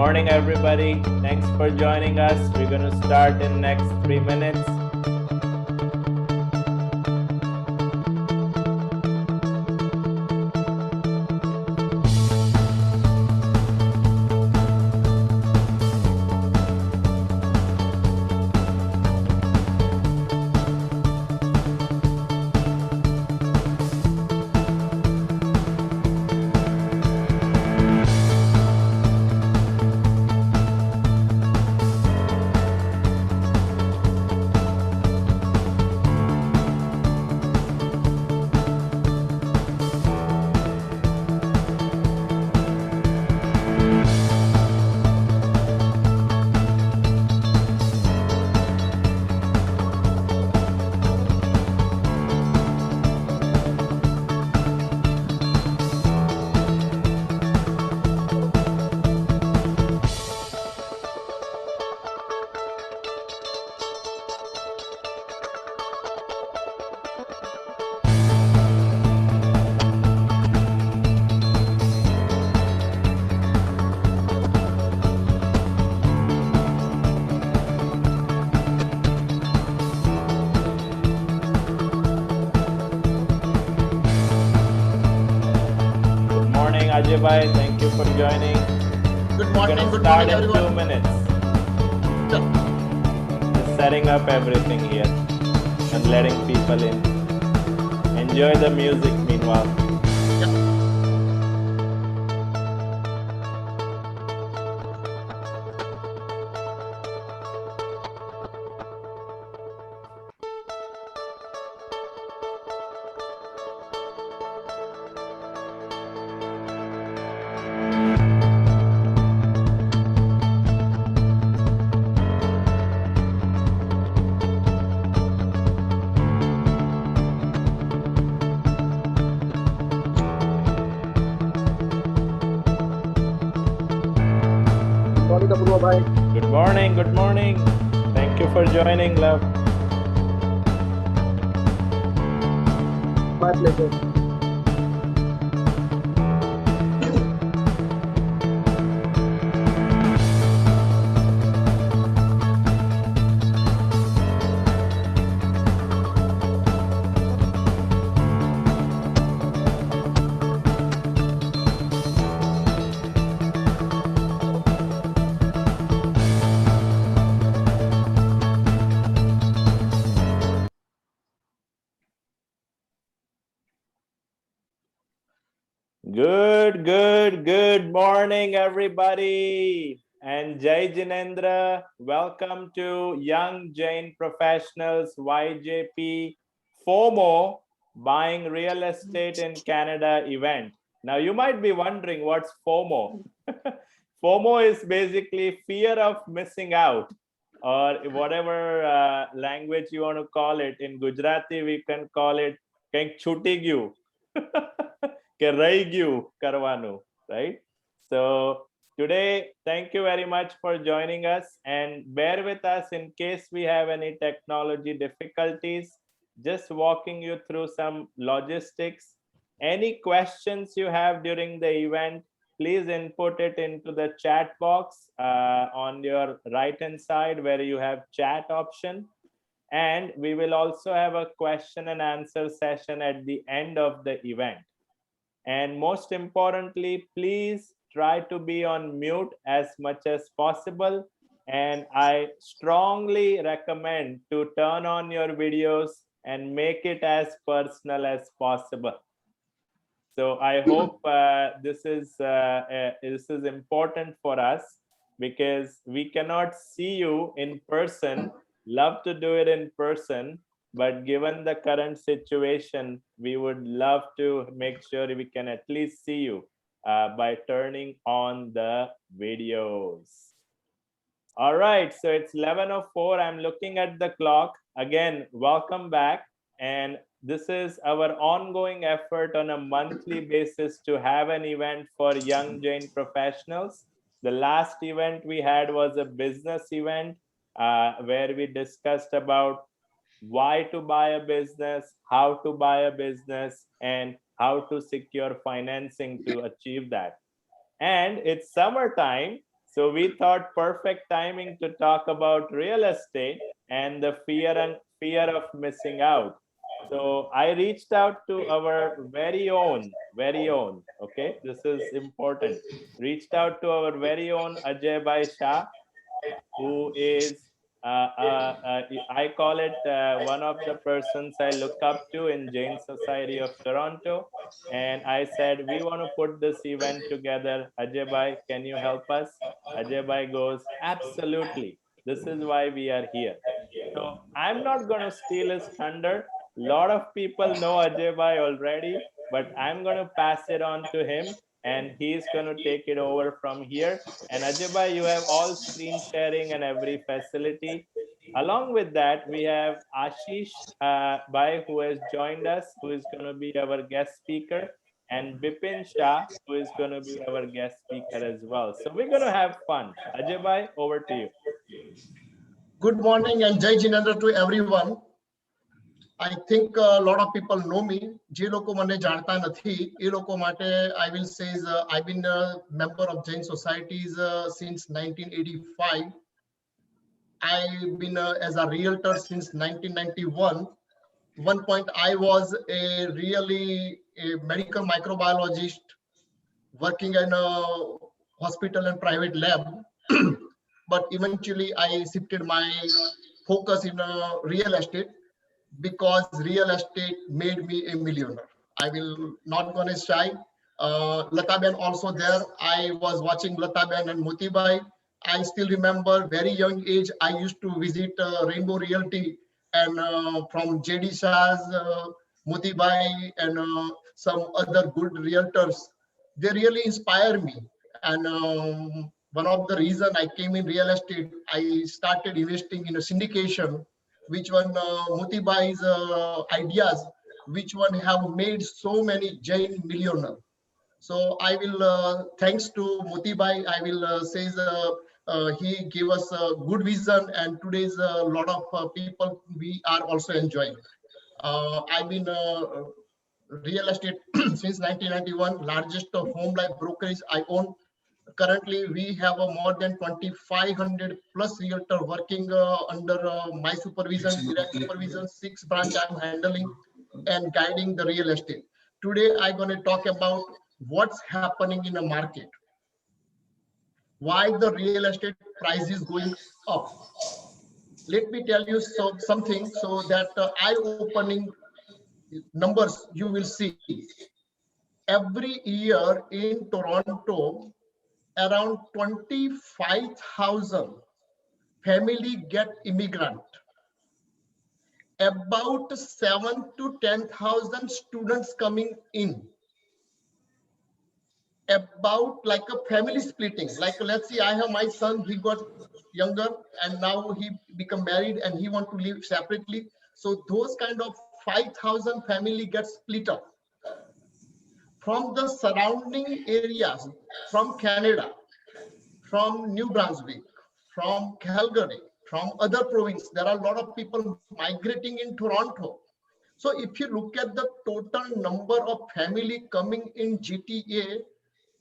morning, everybody. Thanks for joining us. We're going to start in next 3 minutes. Ajay bhai, thank you for joining. Good morning, everyone. 2 minutes. Yeah. Just setting up everything here and letting people in. Enjoy the music meanwhile. Good morning, good morning. Thank you for joining, love. My pleasure. Good morning, everybody. And Jai Jinendra, welcome to Young Jain Professionals YJP FOMO Buying Real Estate in Canada event. Now, you might be wondering what's FOMO. FOMO is basically fear of missing out, or whatever language you want to call it. In Gujarati, we can call it Kank Chuti Gyu. કે રહી ગયું કરવાનું, right? So today, thank you very much for joining us, and bear with us in case we have any technology difficulties. Just walking you through some logistics. Any questions you have during the event, please input it into the chat box on your right hand side where you have chat option. And we will also have a question and answer session at the end of the event. And most importantly, please try to be on mute as much as possible. And I strongly recommend to turn on your videos and make it as personal as possible. So I hope this is important for us, because we cannot see you in person. Love to do it in person, but given the current situation, we would love to make sure we can at least see you by turning on the videos. All right, so it's 11:04. I'm looking at the clock. Again, welcome back. And this is our ongoing effort on a monthly basis to have an event for young Jain professionals. The last event we had was a business event where we discussed about why to buy a business, how to buy a business, and how to secure financing to achieve that. And it's summertime, So we thought perfect timing to talk about real estate and the fear of missing out. So I reached out to our very own, okay, this is important. Reached out to our very own Ajay Bhai Shah, who is I call it one of the persons I look up to in Jain Society of Toronto. And I said, we want to put this event together. Ajay Bhai, can you help us? Ajay Bhai goes, absolutely. This is why we are here. So I'm not going to steal his thunder. A lot of people know Ajay Bhai already, but I'm going to pass it on to him and he's going to take it over from here. And Ajay Bhai, you have all screen sharing and every facility. Along with that, we have Ashish Bhai, who has joined us, who is going to be our guest speaker, and Bipin Shah, who is going to be our guest speaker as well. So we're going to have fun. Ajay Bhai, over to you. Good morning and Jai Jinendra to everyone. I think a lot of people know me. જે લોકો મને જાણતા નથી, એ લોકો માટે I will say I've been a member of Jain Societies since 1985. I've been as a realtor since 1991. One point I was a medical microbiologist working in a hospital and private lab. But eventually I shifted my focus in real estate because real estate made me a millionaire. I will not gonna shy. Lataben also there. I was watching Lataben and Motibai. I still remember very young age, I used to visit Rainbow Realty and from JD Shah's, Motibai and some other good realtors. They really inspire me. And one of the reason I came in real estate, I started investing in a syndication, which one Motibai's ideas, which one have made so many Jain millionaire. So I will, thanks to Motibai, I will say he gave us a good vision, and today's a lot of people we are also enjoying. I've been real estate since 1991, largest home life brokerage I own. Currently, we have more than 2,500 plus realtor working under my supervision, direct supervision, 6 branch I'm handling and guiding the real estate. Today, I'm going to talk about what's happening in the market, why the real estate price is going up. Let me tell you something so that eye-opening numbers you will see. Every year in Toronto, around 25,000 family get immigrant. About 7 to 10,000 students coming in. About like a family splitting. Like let's see, I have my son, he got younger and now he become married and he want to live separately. So those kind of 5,000 family get split up. From the surrounding areas, from Canada, from New Brunswick, from Calgary, from other provinces, there are a lot of people migrating in Toronto. So if you look at the total number of family coming in GTA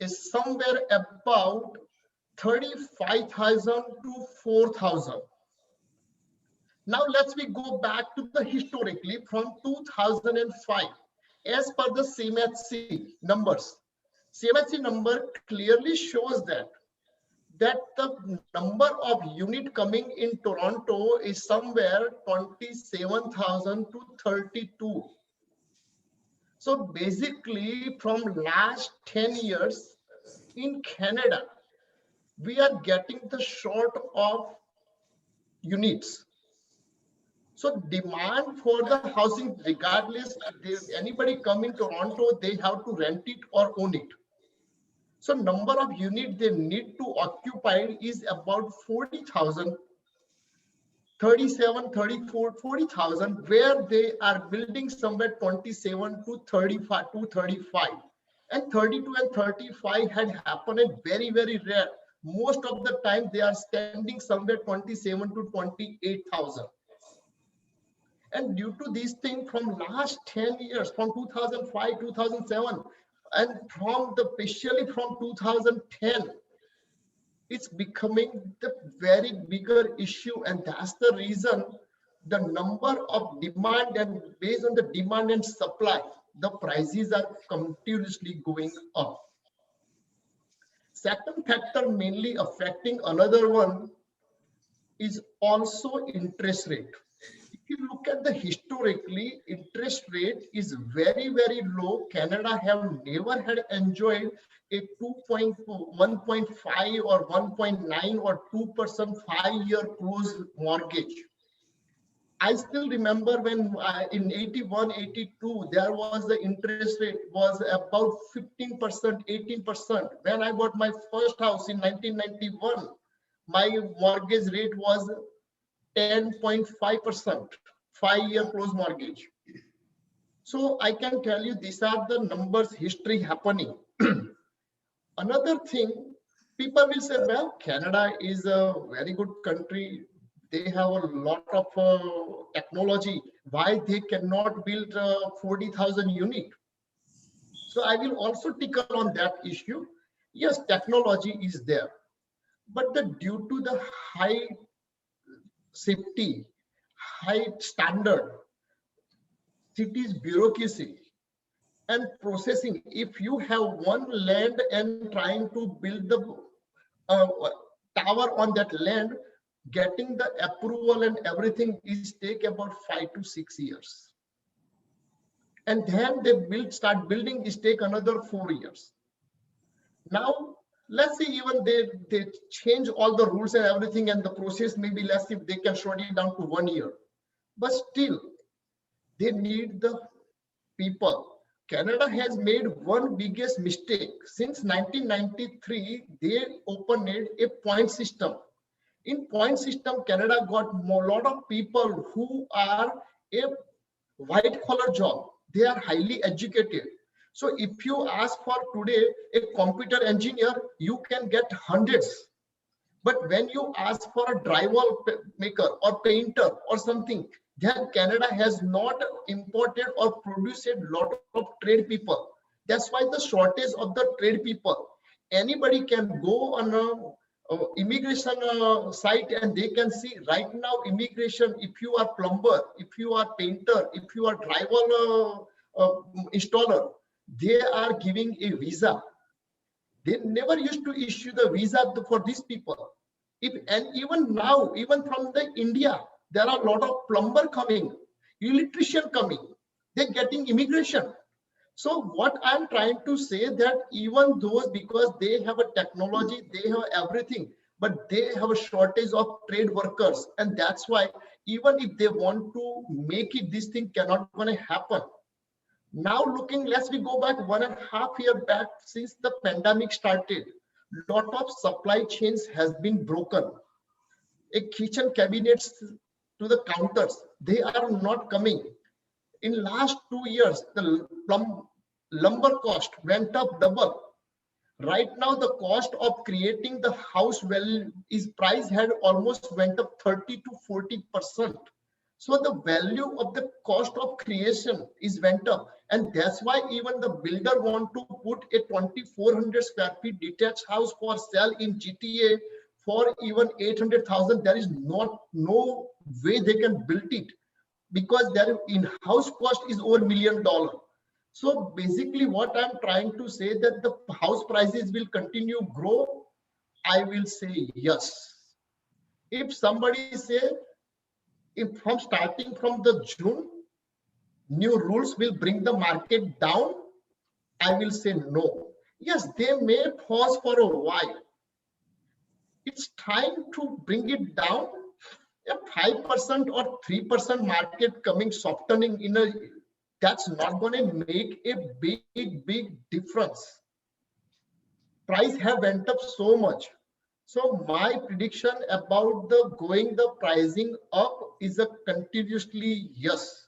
is somewhere about 35,000 to 4,000. Now let's go back to the historically from 2005. As per the CMHC numbers, CMHC number clearly shows that the number of unit coming in Toronto is somewhere 27,000 to 32. So basically from last 10 years in Canada, we are getting the short of units. So demand for the housing, regardless if anybody come in Toronto, they have to rent it or own it. So number of units they need to occupy is about 40,000, 37, 34, 40,000, where they are building somewhere 27 to 35 to 35. And 32 and 35 had happened very, very rare. Most of the time they are standing somewhere 27 to 28,000. And due to these things from last 10 years, from 2005, 2007, and from especially from 2010, It's becoming the very bigger issue, and that's the reason the number of demand, and based on the demand and supply, the prices are continuously going up. Second factor mainly affecting another one is also interest rate. If you look at the historically, interest rate is very, very low. Canada have never had enjoyed a 1.5 or 1.9 or 2% 5-year close mortgage. I still remember when in 81, 82, there was the interest rate was about 15%, 18%. When I bought my first house in 1991, my mortgage rate was 10.5%, 5-year close mortgage. So I can tell you these are the numbers history happening. Another thing, people will say, well, Canada is a very good country. They have a lot of technology. Why they cannot build 40,000 unit? So I will also tickle on that issue. Yes, technology is there, but due to the high safety, high standard, cities bureaucracy and processing. If you have one land and trying to build the uh, tower on that land, getting the approval and everything is take about 5 to 6 years. And then they start building is take another 4 years. Now, let's say even they change all the rules and everything, and the process maybe less if they can shorten it down to 1 year. But still, they need the people. Canada has made one biggest mistake. Since 1993, they opened a point system. In point system, Canada got a lot of people who are a white collar job. They are highly educated. So if you ask for today a computer engineer, you can get hundreds. But when you ask for a drywall maker or painter or something, then Canada has not imported or produced a lot of trade people. That's why the shortage of the trade people. Anybody can go on a immigration site and they can see right now immigration. If you are plumber, if you are painter, if you are drywall installer, they are giving a visa. They never used to issue the visa for these people. And even now, even from the India, there are a lot of plumber coming, electrician coming. They're getting immigration. So what I'm trying to say that even those, because they have a technology, they have everything, but they have a shortage of trade workers. And that's why even if they want to make it, this thing cannot going to happen. Now looking, let's we go back 1.5 years back since the pandemic started. Lot of supply chains has been broken. A kitchen cabinets to the counters, they are not coming. In last 2 years, the lumber cost went up double. Right now, the cost of creating the house is price had almost went up 30 to 40%. So the value of the cost of creation is went up, and that's why even the builder want to put a 2,400 square feet detached house for sale in GTA for even 800,000. There is no way they can build it because their in-house cost is over $1 million. So basically, what I'm trying to say that the house prices will continue grow. I will say yes. If somebody say, if from starting from the June, new rules will bring the market down, I will say no. Yes, they may pause for a while. It's time to bring it down. A 5% or 3% market coming softening in a, that's not going to make a big difference. Price have went up so much. So my prediction about the pricing up is a continuously yes.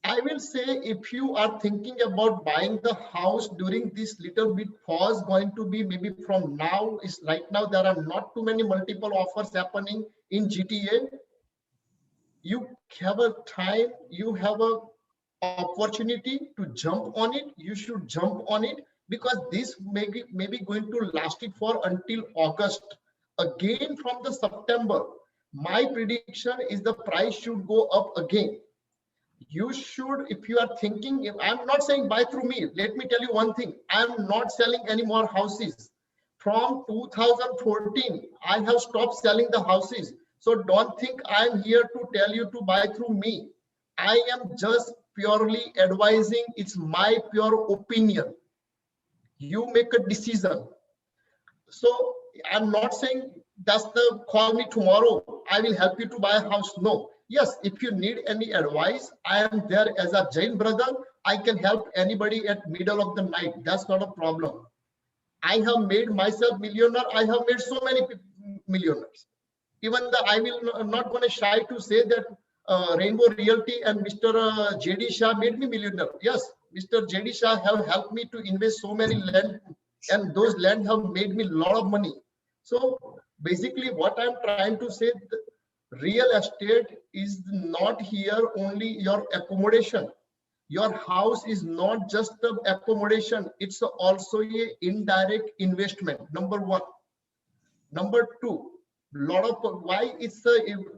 I will say if you are thinking about buying the house during this little bit pause going to be maybe from now is right now there are not too many multiple offers happening in GTA. You have a time, you have a opportunity to jump on it. You should jump on it because this may be going to last it for until August. Again from the September, my prediction is the price should go up again. You should, if you are thinking, if I'm not saying buy through me, let me tell you one thing, I'm not selling any more houses. From 2014, I have stopped selling the houses. So don't think I'm here to tell you to buy through me. I am just purely advising. It's my pure opinion. You make a decision. So I'm not saying that's the call me tomorrow, I will help you to buy a house. No. Yes, if you need any advice, I am there as a Jain brother. I can help anybody at middle of the night. That's not a problem. I have made myself millionaire. I have made so many millionaires. Even I will not going to shy to say that Rainbow Realty and Mr. JD Shah made me millionaire. Yes, Mr. JD Shah have helped me to invest so many land, and those land have made me a lot of money. So basically what I'm trying to say, real estate is not here only your accommodation. Your house is not just the accommodation, it's also a indirect investment, number one. Number two, lot of why it's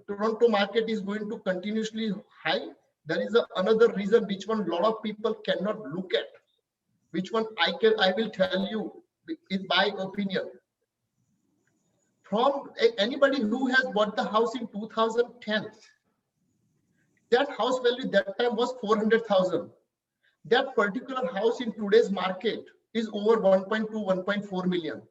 Toronto market is going to continuously high. There is another reason which one lot of people cannot look at, which one I will tell you in my opinion. From anybody who has bought the house in 2010, that house value that time was 400,000. That particular house in today's market is over 1.2, 1.4 million.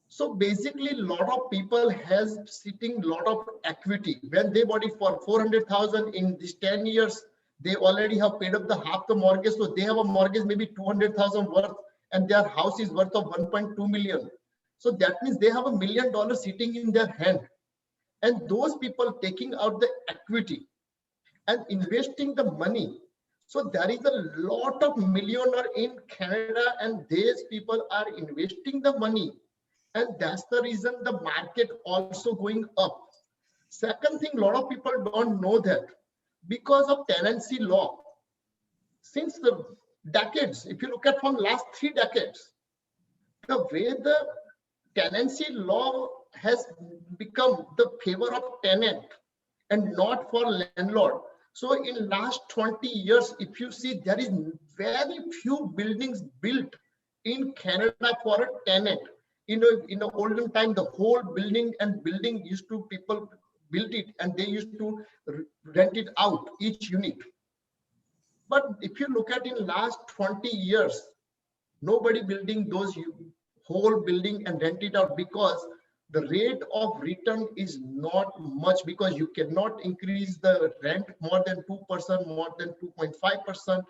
So basically, a lot of people has sitting lot of equity. When they bought it for 400,000 in this 10 years, they already have paid up the half the mortgage. So they have a mortgage maybe 200,000 worth, and their house is worth of 1.2 million. So that means they have $1 million sitting in their hand. And those people taking out the equity and investing the money. So there is a lot of millionaire in Canada, and these people are investing the money. And that's the reason the market also going up. Second thing, a lot of people don't know that because of tenancy law, since the decades, if you look at from last 3 decades, the way the tenancy law has become the favor of tenant and not for landlord. So in last 20 years, if you see, there is very few buildings built in Canada for a tenant. In the olden time, the whole building used to, people built it and they used to rent it out, each unit. But if you look at in last 20 years, nobody building those whole building and rent it out, because the rate of return is not much, because you cannot increase the rent more than 2%, more than 2.5%.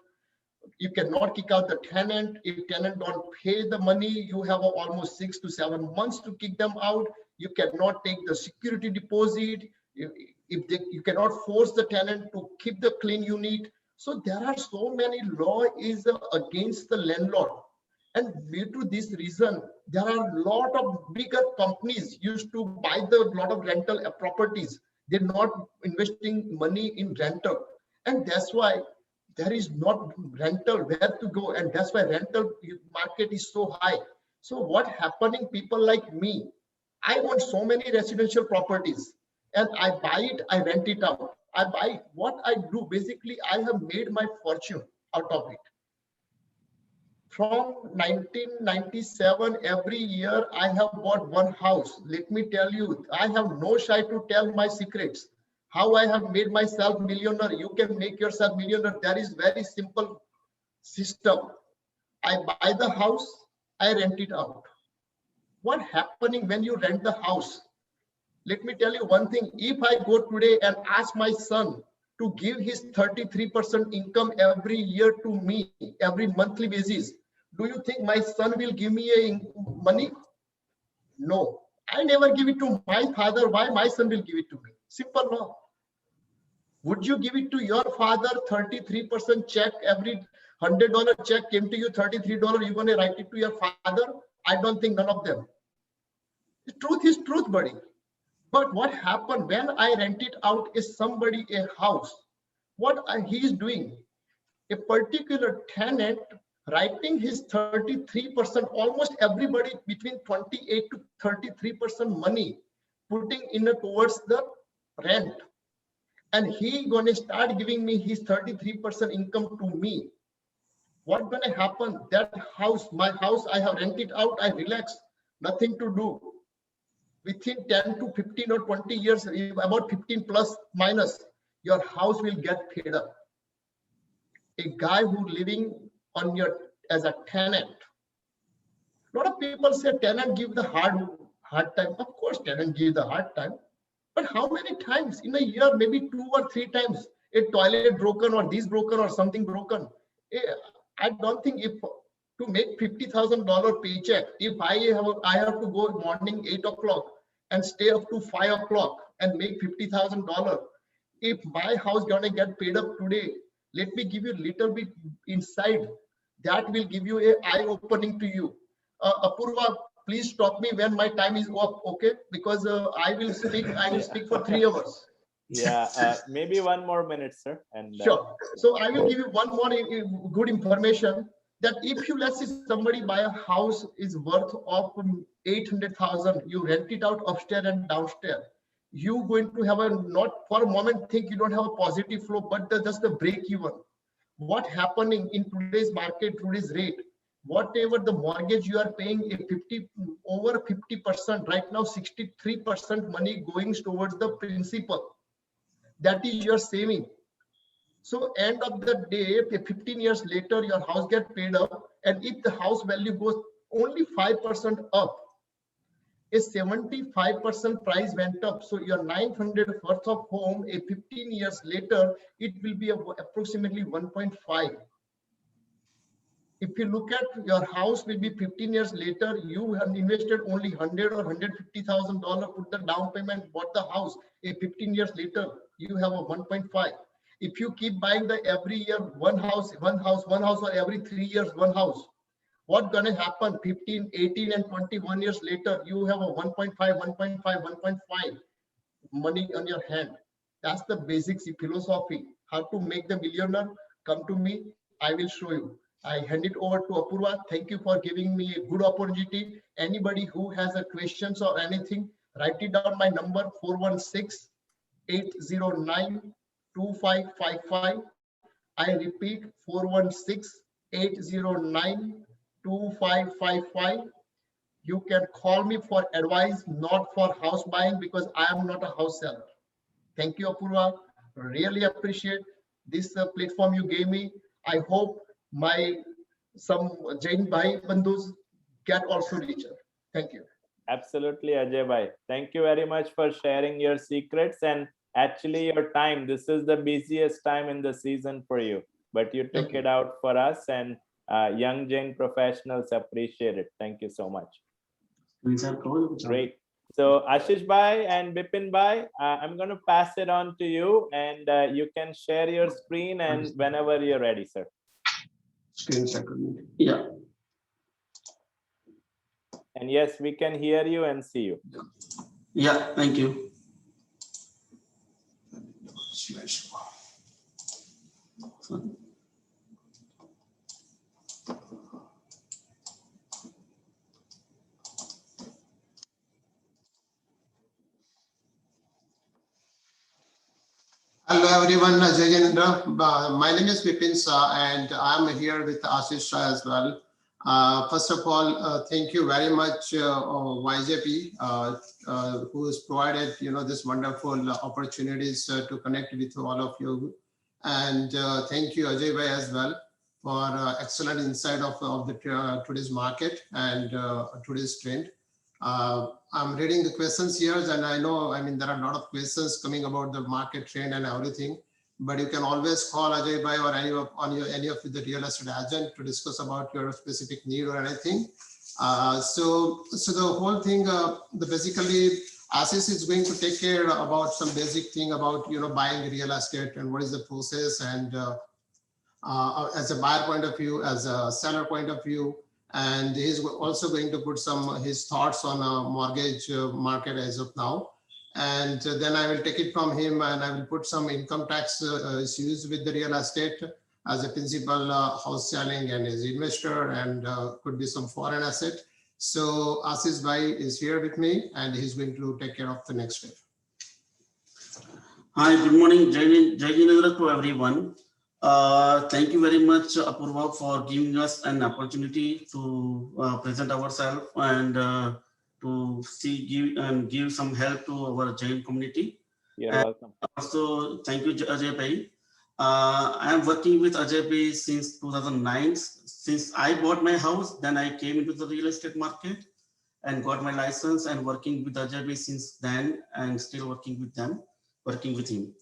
You cannot kick out the tenant. If tenant don't pay the money, you have almost 6 to 7 months to kick them out. You cannot take the security deposit. You cannot force the tenant to keep the clean unit. So there are so many law is against the landlord. And due to this reason, there are a lot of bigger companies used to buy the lot of rental properties. They're not investing money in rental. And that's why there is not rental where to go. And that's why rental market is so high. So what happening, people like me, I want so many residential properties and I buy it, I rent it out. I buy what I do. Basically, I have made my fortune out of it. From 1997, every year I have bought one house. Let me tell you, I have no shy to tell my secrets. How I have made myself millionaire. You can make yourself millionaire. That is very simple system. I buy the house, I rent it out. What happening when you rent the house? Let me tell you one thing. If I go today and ask my son to give his 33% income every year to me, every monthly basis, do you think my son will give me a money? No, I never give it to my father. Why my son will give it to me? Simple law. Would you give it to your father 33% check, every $100 check came to you, $33, you're going to write it to your father? I don't think none of them. The truth is truth, buddy. But what happened when I rent it out is somebody a house. What he is doing, a particular tenant writing his 33%, almost everybody between 28 to 33% money, putting in towards the rent. And he gonna start giving me his 33% income to me. What gonna happen? That house, my house, I have rented out, I relax, nothing to do. Within 10 to 15 or 20 years, about 15 plus minus, your house will get paid up. A guy who living on your as a tenant. A lot of people say tenant give the hard time. Of course, tenant give the hard time. But how many times in a year? Maybe 2 or 3 times. A toilet broken or this broken or something broken. I don't think if to make $50,000 paycheck, if I have to go morning 8 o'clock and stay up to 5 o'clock and make $50,000. If my house gonna get paid up today, let me give you a little bit inside. That will give you a eye opening to you. Apurva, please stop me when my time is up, okay? Because I will speak for 3 hours. Yeah, maybe 1 more minute, sir. And sure. So I will give you one more good information that if you, let's say somebody buy a house is worth of 800,000, you rent it out upstairs and downstairs. You going to have a, not for a moment think you don't have a positive flow, but just the break even. What happening in today's market, today's rate, whatever the mortgage you are paying, over 50%, right now 63% money going towards the principal. That is your saving. So end of the day, 15 years later, your house get paid up, and if the house value goes only 5% up, a 75% price went up. So your 900 worth of home, a 15 years later, it will be approximately 1.5. If you look at your house will be 15 years later, you have invested only $100 or $150,000, put the down payment, bought the house. A 15 years later, you have a 1.5. If you keep buying the every year one house, or every 3 years one house, what's gonna happen? 15, 18, and 21 years later, you have a 1.5, 1.5 money on your hand. That's the basic philosophy. How to make the millionaire? Come to me, I will show you. I hand it over to Apurva. Thank you for giving me a good opportunity. Anybody who has a questions or anything, write it down. My number 416-809-2555. I repeat 416-809-2555. You can call me for advice, not for house buying, because I am not a house seller. Thank you, Apurva. Really appreciate this platform you gave me. I hope some Jain Bhai Bandhus get also richer. Thank you. absolutely, Ajay Bhai. Thank you very much for sharing your secrets and actually your time. This is the busiest time in the season for you, but you took it out for us, and young Jain professionals appreciate it. Thank you so much. Great. So Ashish Bhai and Bipin Bhai, I'm going to pass it on to you, and you can share your screen and whenever you're ready, sir. Screen second. Yeah. And yes, we can hear you and see you. Yeah, thank you. Hello everyone, Jai Jinendra. My name is Bipin Shah and I'm here with Ashish Shah as well. First of all, thank you very much YJP who has provided this wonderful opportunities to connect with all of you, and thank you Ajay Bhai as well for excellent insight of the today's market and today's trend. I'm reading the questions here, and I know, there are a lot of questions coming about the market trend and everything, but you can always call Ajay Bhai or any of the real estate agent to discuss about your specific need or anything. So the whole thing, basically Ashish is going to take care about some basic thing about, buying real estate and what is the process, and as a buyer point of view, as a seller point of view. And he's also going to put his thoughts on a mortgage market as of now. And then I will take it from him, and I will put some income tax issues with the real estate. as a principal house selling and as investor, and could be some foreign asset. So Ashish Bhai is here with me and he's going to take care of the next step. Hi, good morning, Jai Jinendra to everyone. Thank you very much, Apurva, for giving us an opportunity to present ourselves and to give some help to our Jain community. You're And welcome. Also, thank you, Ajay Bhai. I am working with Ajay Bhai since 2009. Since I bought my house, then I came into the real estate market and got my license, and working with Ajay Bhai since then, and still working with him.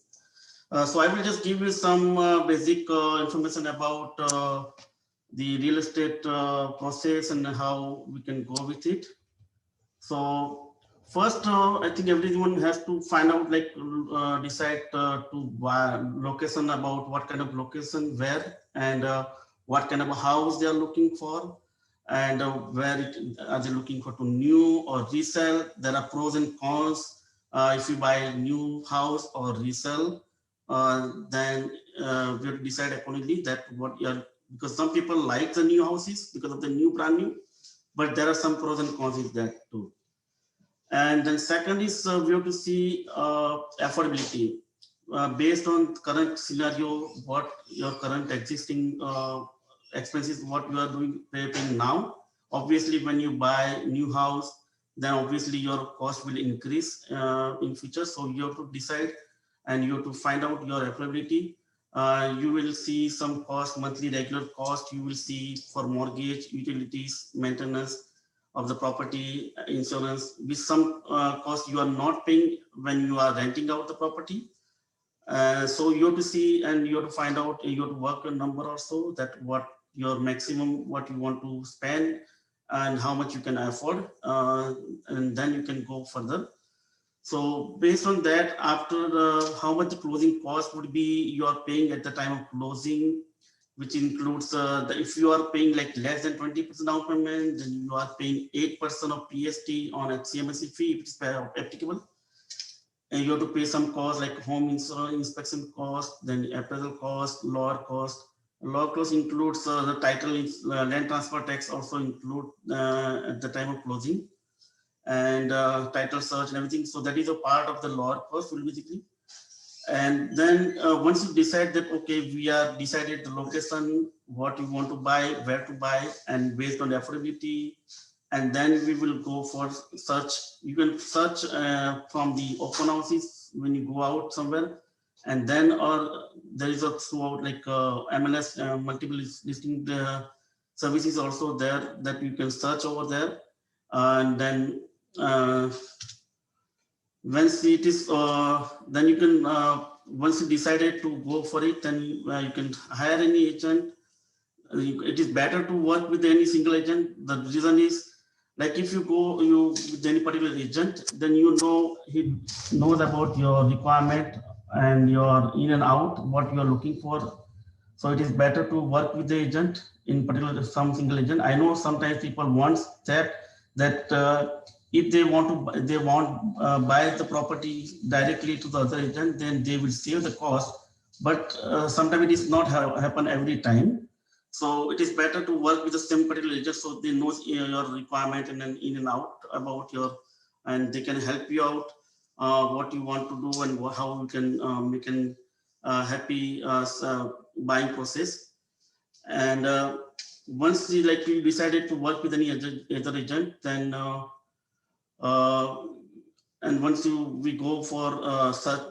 So I will just give you some basic information about the real estate process and how we can go with it. So first, I think everyone has to find out, like decide to buy location, about what kind of location, where, and what kind of a house they are looking for, and are they looking for to new or resell. There are pros and cons if you buy a new house or resell. Then we have to decide accordingly that what you are, because some people like the new houses because of the new brand new, but there are some pros and cons with that too. And then second is we have to see affordability based on current scenario, what your current existing expenses, what you are paying now. Obviously, when you buy new house, then obviously your cost will increase in future. So you have to decide, and you have to find out your affordability. You will see some cost, monthly regular cost. You will see for mortgage, utilities, maintenance of the property, insurance, with some cost you are not paying when you are renting out the property. So you have to see, and you have to find out, you have to work a number or so, that what your maximum, what you want to spend and how much you can afford, and then you can go further. So based on that, after how much the closing cost would be you are paying at the time of closing, which includes if you are paying like less than 20% down payment, then you are paying 8% of PST on a CMSE fee, which is applicable. And you have to pay some costs like home inspection cost, then appraisal cost, lawyer cost. Lawyer cost includes the title, land transfer tax also include at the time of closing, and title search and everything. So that is a part of the lawyer cost will basically. And then once you decide that, okay, we are decided the location, what you want to buy, where to buy, and based on the affordability, and then we will go for search. You can search from the open houses when you go out somewhere, and then or there is a throughout like MLS multiple listing services also there that you can search over there, and then once it is then you can once you decided to go for it, then you can hire any agent. It is better to work with any single agent. The reason is, like, if you go with any particular agent, then you know he knows about your requirement and your in and out, what you are looking for. So it is better to work with the agent, in particular some single agent. I know sometimes people want that if they want to buy the property directly to the other agent, then they will save the cost. But sometimes it is not happen every time. So it is better to work with the same particular agent, so they know your requirement and then in and out about your, and they can help you out what you want to do and how you can make an happy buying process. And once you decided to work with any other agent, then and once we go for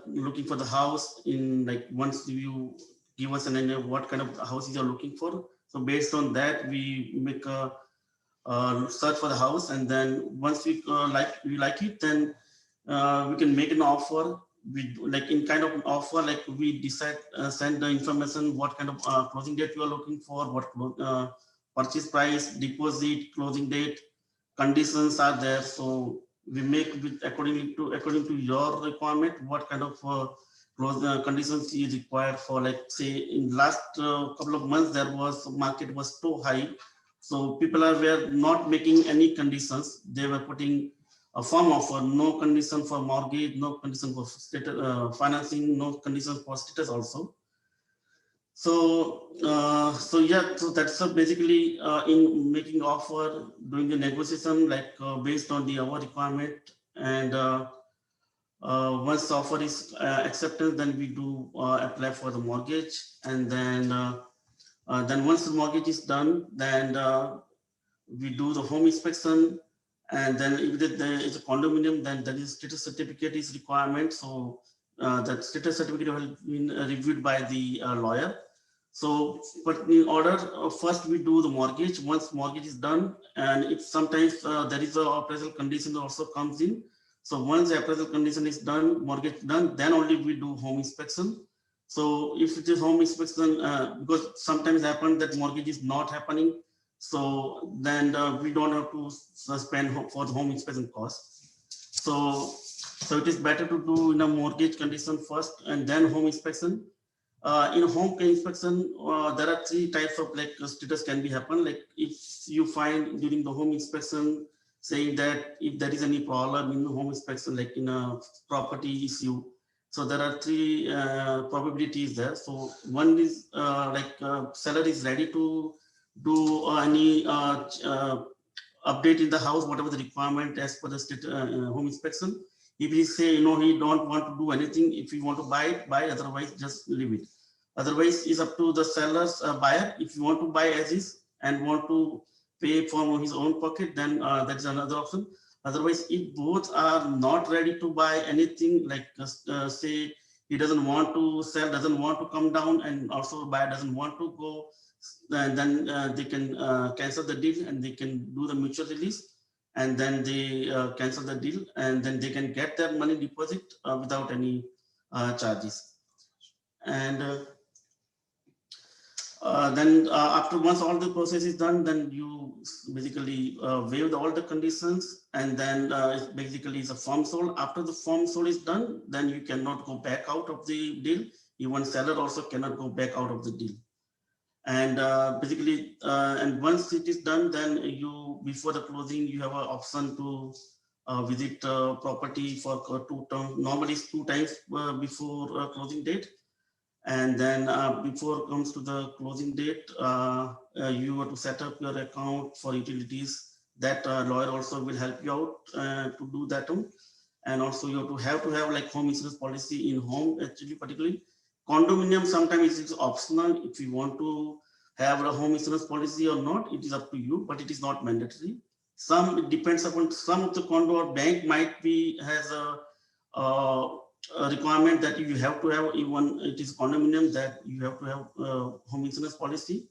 looking for the house, in like once you give us an idea what kind of houses you're looking for. So based on that, we make a search for the house, and then once we like it, then we can make an offer. We like in kind of an offer, like we decide send the information what kind of closing date you are looking for, what purchase price, deposit, closing date, conditions are there. So we make with according to your requirement what kind of conditions is required for. Like say in last couple of months there was market was too high, so people were not making any conditions. They were putting a firm offer, no condition for mortgage, no condition for status, financing, no conditions for status also. So yeah, so that's basically in making offer, doing the negotiation like based on our requirement, and once the offer is accepted, then we do apply for the mortgage, and then once the mortgage is done, then we do the home inspection, and then if there is a condominium, then that is status certificate is requirement. So that status certificate will be reviewed by the lawyer. So, but in order, first we do the mortgage. Once mortgage is done, and if sometimes there is a appraisal condition also comes in. So once the appraisal condition is done, mortgage done, then only we do home inspection. So if it is home inspection, because sometimes happen that mortgage is not happening, so then we don't have to spend for the home inspection cost. So it is better to do in a mortgage condition first and then home inspection. In home inspection, there are three types of like status can be happen. Like if you find during the home inspection saying that if there is any problem in the home inspection, like in a property issue, so there are three probabilities there. So one is seller is ready to do any update in the house, whatever the requirement as per the state home inspection. If he say, he don't want to do anything, if you want to buy it, buy, otherwise just leave it. Otherwise, it's up to the seller's buyer. If you want to buy as is and want to pay from his own pocket, then that's another option. Otherwise, if both are not ready to buy anything, like say he doesn't want to sell, doesn't want to come down, and also buyer doesn't want to go, then they can cancel the deal and they can do the mutual release. And then they cancel the deal, and then they can get their money deposit without any charges. And then after once all the process is done, then you basically waive all the conditions, and then basically it's a form sold. After the form sold is done, then you cannot go back out of the deal. Even seller also cannot go back out of the deal. And basically, and once it is done, then you, before the closing, you have an option to visit property for 2 times. Normally it's 2 times before closing date. And then before it comes to the closing date, you have to set up your account for utilities. That lawyer also will help you out to do that too. And also you have to have like home insurance policy in home, actually, particularly. Condominium sometimes it is optional. If you want to have a home insurance policy or not, it is up to you, but it is not mandatory. It depends upon some of the condo or bank might be has a requirement that you have to have, even it is condominium, that you have to have home insurance policy.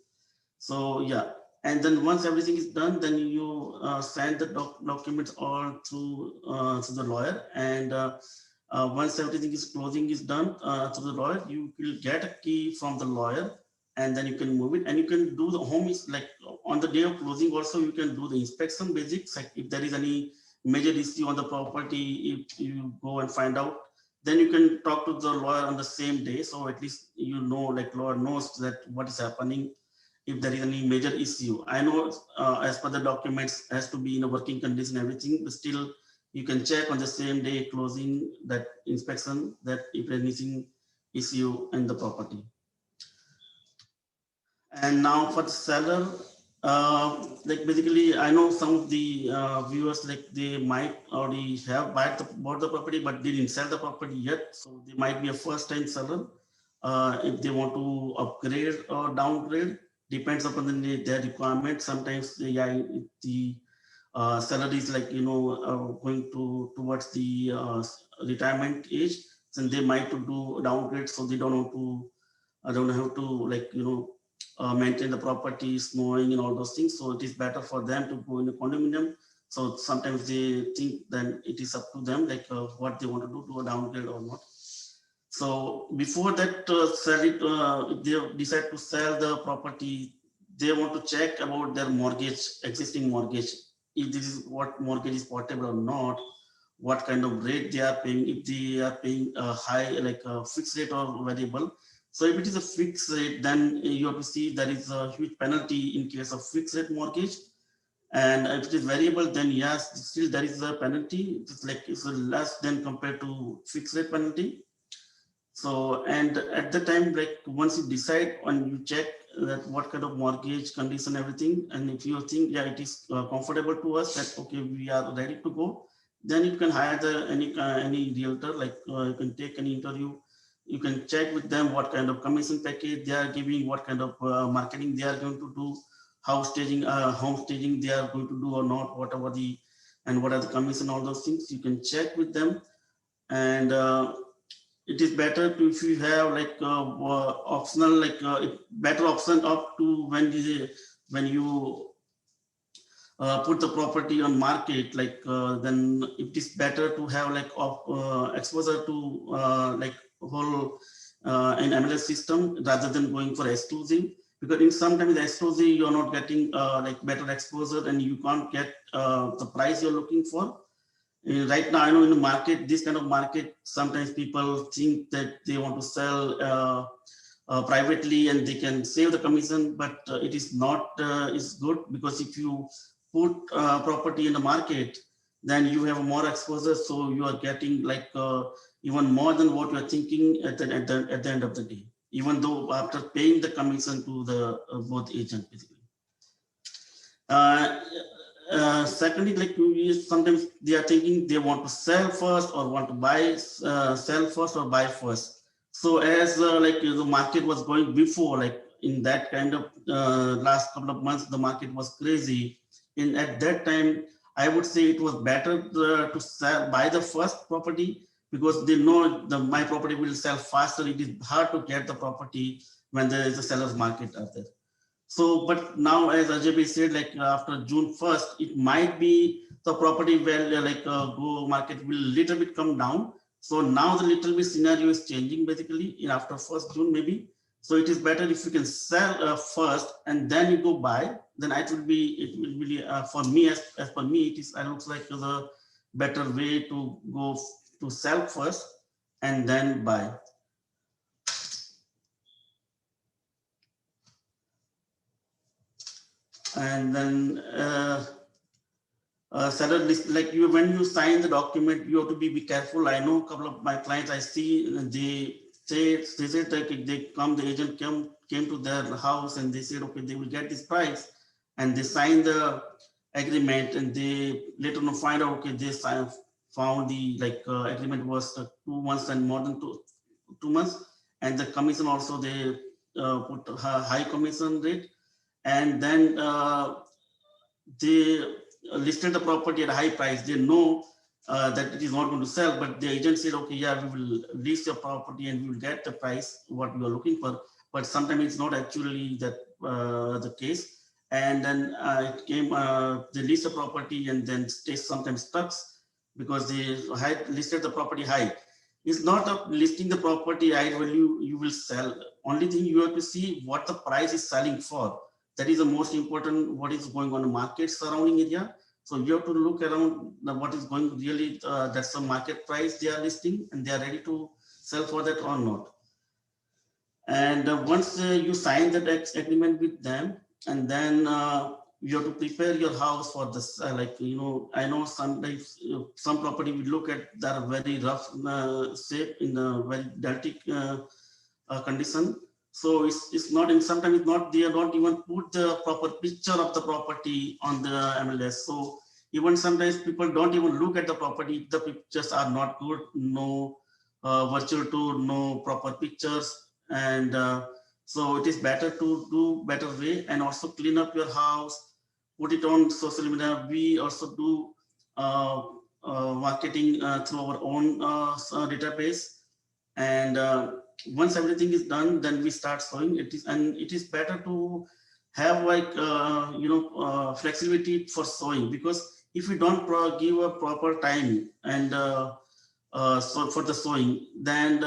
So yeah, and then once everything is done, then you send the documents all to the lawyer, and once everything is closing is done to the lawyer, you will get a key from the lawyer, and then you can move it, and you can do the home is like on the day of closing also you can do the inspection basics. Like if there is any major issue on the property, if you go and find out, then you can talk to the lawyer on the same day. So at least like lawyer knows that what is happening if there is any major issue. I know as per the documents has to be in a working condition, everything, but still you can check on the same day closing that inspection that if there is anything issue in the property. And now for the seller, like basically I know some of the viewers, like they might already have bought the property but didn't sell the property yet. So they might be a first time seller. If they want to upgrade or downgrade, depends upon their requirement. Sometimes the seller is like, going towards the retirement age, and they might to do a downgrade, so they don't have to like, maintain the property, snowing and all those things. So it is better for them to go in a condominium. So sometimes they think then it is up to them, like what they want to do a downgrade or not. So before that, if they decide to sell the property, they want to check about their mortgage, existing mortgage, if this is what mortgage is portable or not, what kind of rate they are paying, if they are paying a high, like a fixed rate or variable. So if it is a fixed rate, then you have to see there is a huge penalty in case of fixed rate mortgage. And if it is variable, then yes, still there is a penalty. It's less than compared to fixed rate penalty. So, and at the time, like once you decide and you check that what kind of mortgage condition, everything, and if you think, yeah, it is comfortable to us that, okay, we are ready to go, then you can hire any realtor, like you can take any interview. You can check with them what kind of commission package they are giving, what kind of marketing they are going to do, home staging they are going to do or not, whatever and what are the commission, all those things. You can check with them. And it is better to, if you have like optional, like better option up to when you put the property on market, like then it is better to have like exposure to like whole in MLS system rather than going for exclusive, because in sometimes the exclusive you're not getting like better exposure and you can't get the price you're looking for. Right now, I know in the market, this kind of market, sometimes people think that they want to sell privately and they can save the commission, but it is not is good, because if you put property in the market, then you have more exposure, so you are getting like even more than what you are thinking at the end of the day, even though after paying the commission to the both agent basically. Secondly, like sometimes they are thinking they want to sell first or want to buy, sell first or buy first. So as like the market was going before, like in that kind of last couple of months, the market was crazy. At that time, I would say it was better to buy the first property, because they know my property will sell faster. It is hard to get the property when there is a seller's market out there. So, but now, as Ajay said, like after June 1st, it might be the property value, like go market will little bit come down. So now the little bit scenario is changing basically in after 1st June maybe. So it is better if you can sell first and then you go buy. Then it will be for me, as per me, it looks like the better way to go to sell first and then buy. And then seller list, like when you sign the document, you have to be careful. I know a couple of my clients, I see they said that the agent came to their house and they said, okay, they will get this price, and they sign the agreement, and they later on find out, okay, they found the agreement was 2 months and more than two months, and the commission also they put a high commission rate. And then they listed the property at a high price. They know that it is not going to sell, but the agent said, okay, yeah, we will list your property and we will get the price what you are looking for. But sometimes it's not actually that the case. And then it came, they list the property and then stay sometimes stuck because they had listed the property high. It's not a listing the property high value you will sell. Only thing you have to see what the price is selling for. That is the most important, what is going on in the market surrounding area. So you have to look around what is going really, that's the market price they are listing and they are ready to sell for that or not. And once you sign that agreement with them, and then you have to prepare your house for this. I know sometimes some property we look at that are very rough shape in a very dirty condition. So it's not, and sometimes it's not, they don't even put the proper picture of the property on the MLS. So even sometimes people don't even look at the property. The pictures are not good, no virtual tour, no proper pictures. And so it is better to do better way and also clean up your house, put it on social media. We also do marketing through our own database. And once everything is done, then we start showing it is, and it is better to have flexibility for sewing, because if you don't give a proper time and so for the sewing, then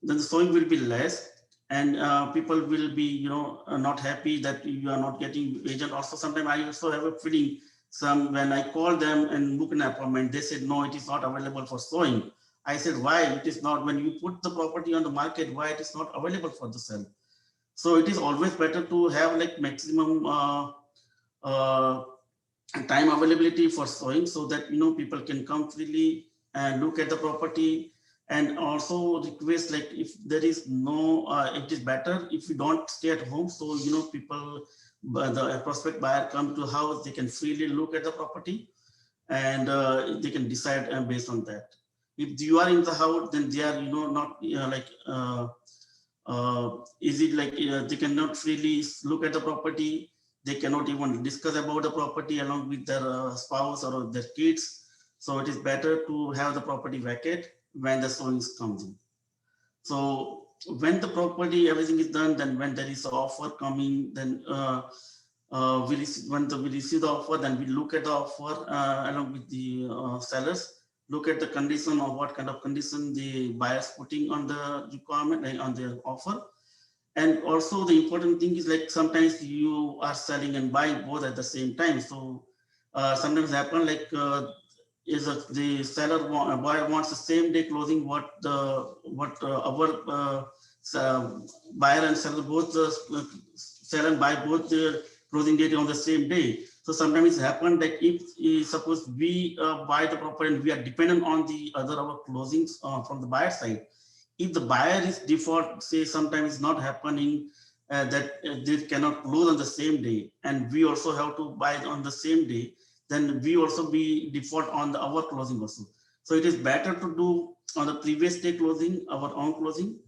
the sewing will be less, and people will be not happy that you are not getting agent. Also sometimes I also have a feeling, when I call them and book an appointment, they said no, it is not available for sewing. I said, why it is not? When you put the property on the market, why it is not available for the sale? So it is always better to have like maximum time availability for sewing, so that people can come freely and look at the property And also request, like if there is no, it is better if you don't stay at home. So, people, the prospect buyer come to house, they can freely look at the property and they can decide based on that. If you are in the house, then they are, not is it like they cannot freely look at the property. They cannot even discuss about the property along with their spouse or their kids. So it is better to have the property vacant when the showings comes in. So when the property, everything is done, then when there is an offer coming, then we receive the offer, then we look at the offer along with the sellers, look at the condition of what kind of condition the buyers putting on the requirement, on their offer. And also the important thing is, like sometimes you are selling and buying both at the same time. So sometimes happen like the seller buyer wants the same day closing what our buyer and seller both sell and buy both the closing date on the same day. So sometimes it's happened that if suppose we buy the property and we are dependent on the other our closings from the buyer side. If the buyer is default, say sometimes it's not happening that they cannot close on the same day, and we also have to buy on the same day, then we also be default on our closing also. So it is better to do on the previous day closing, our own closing,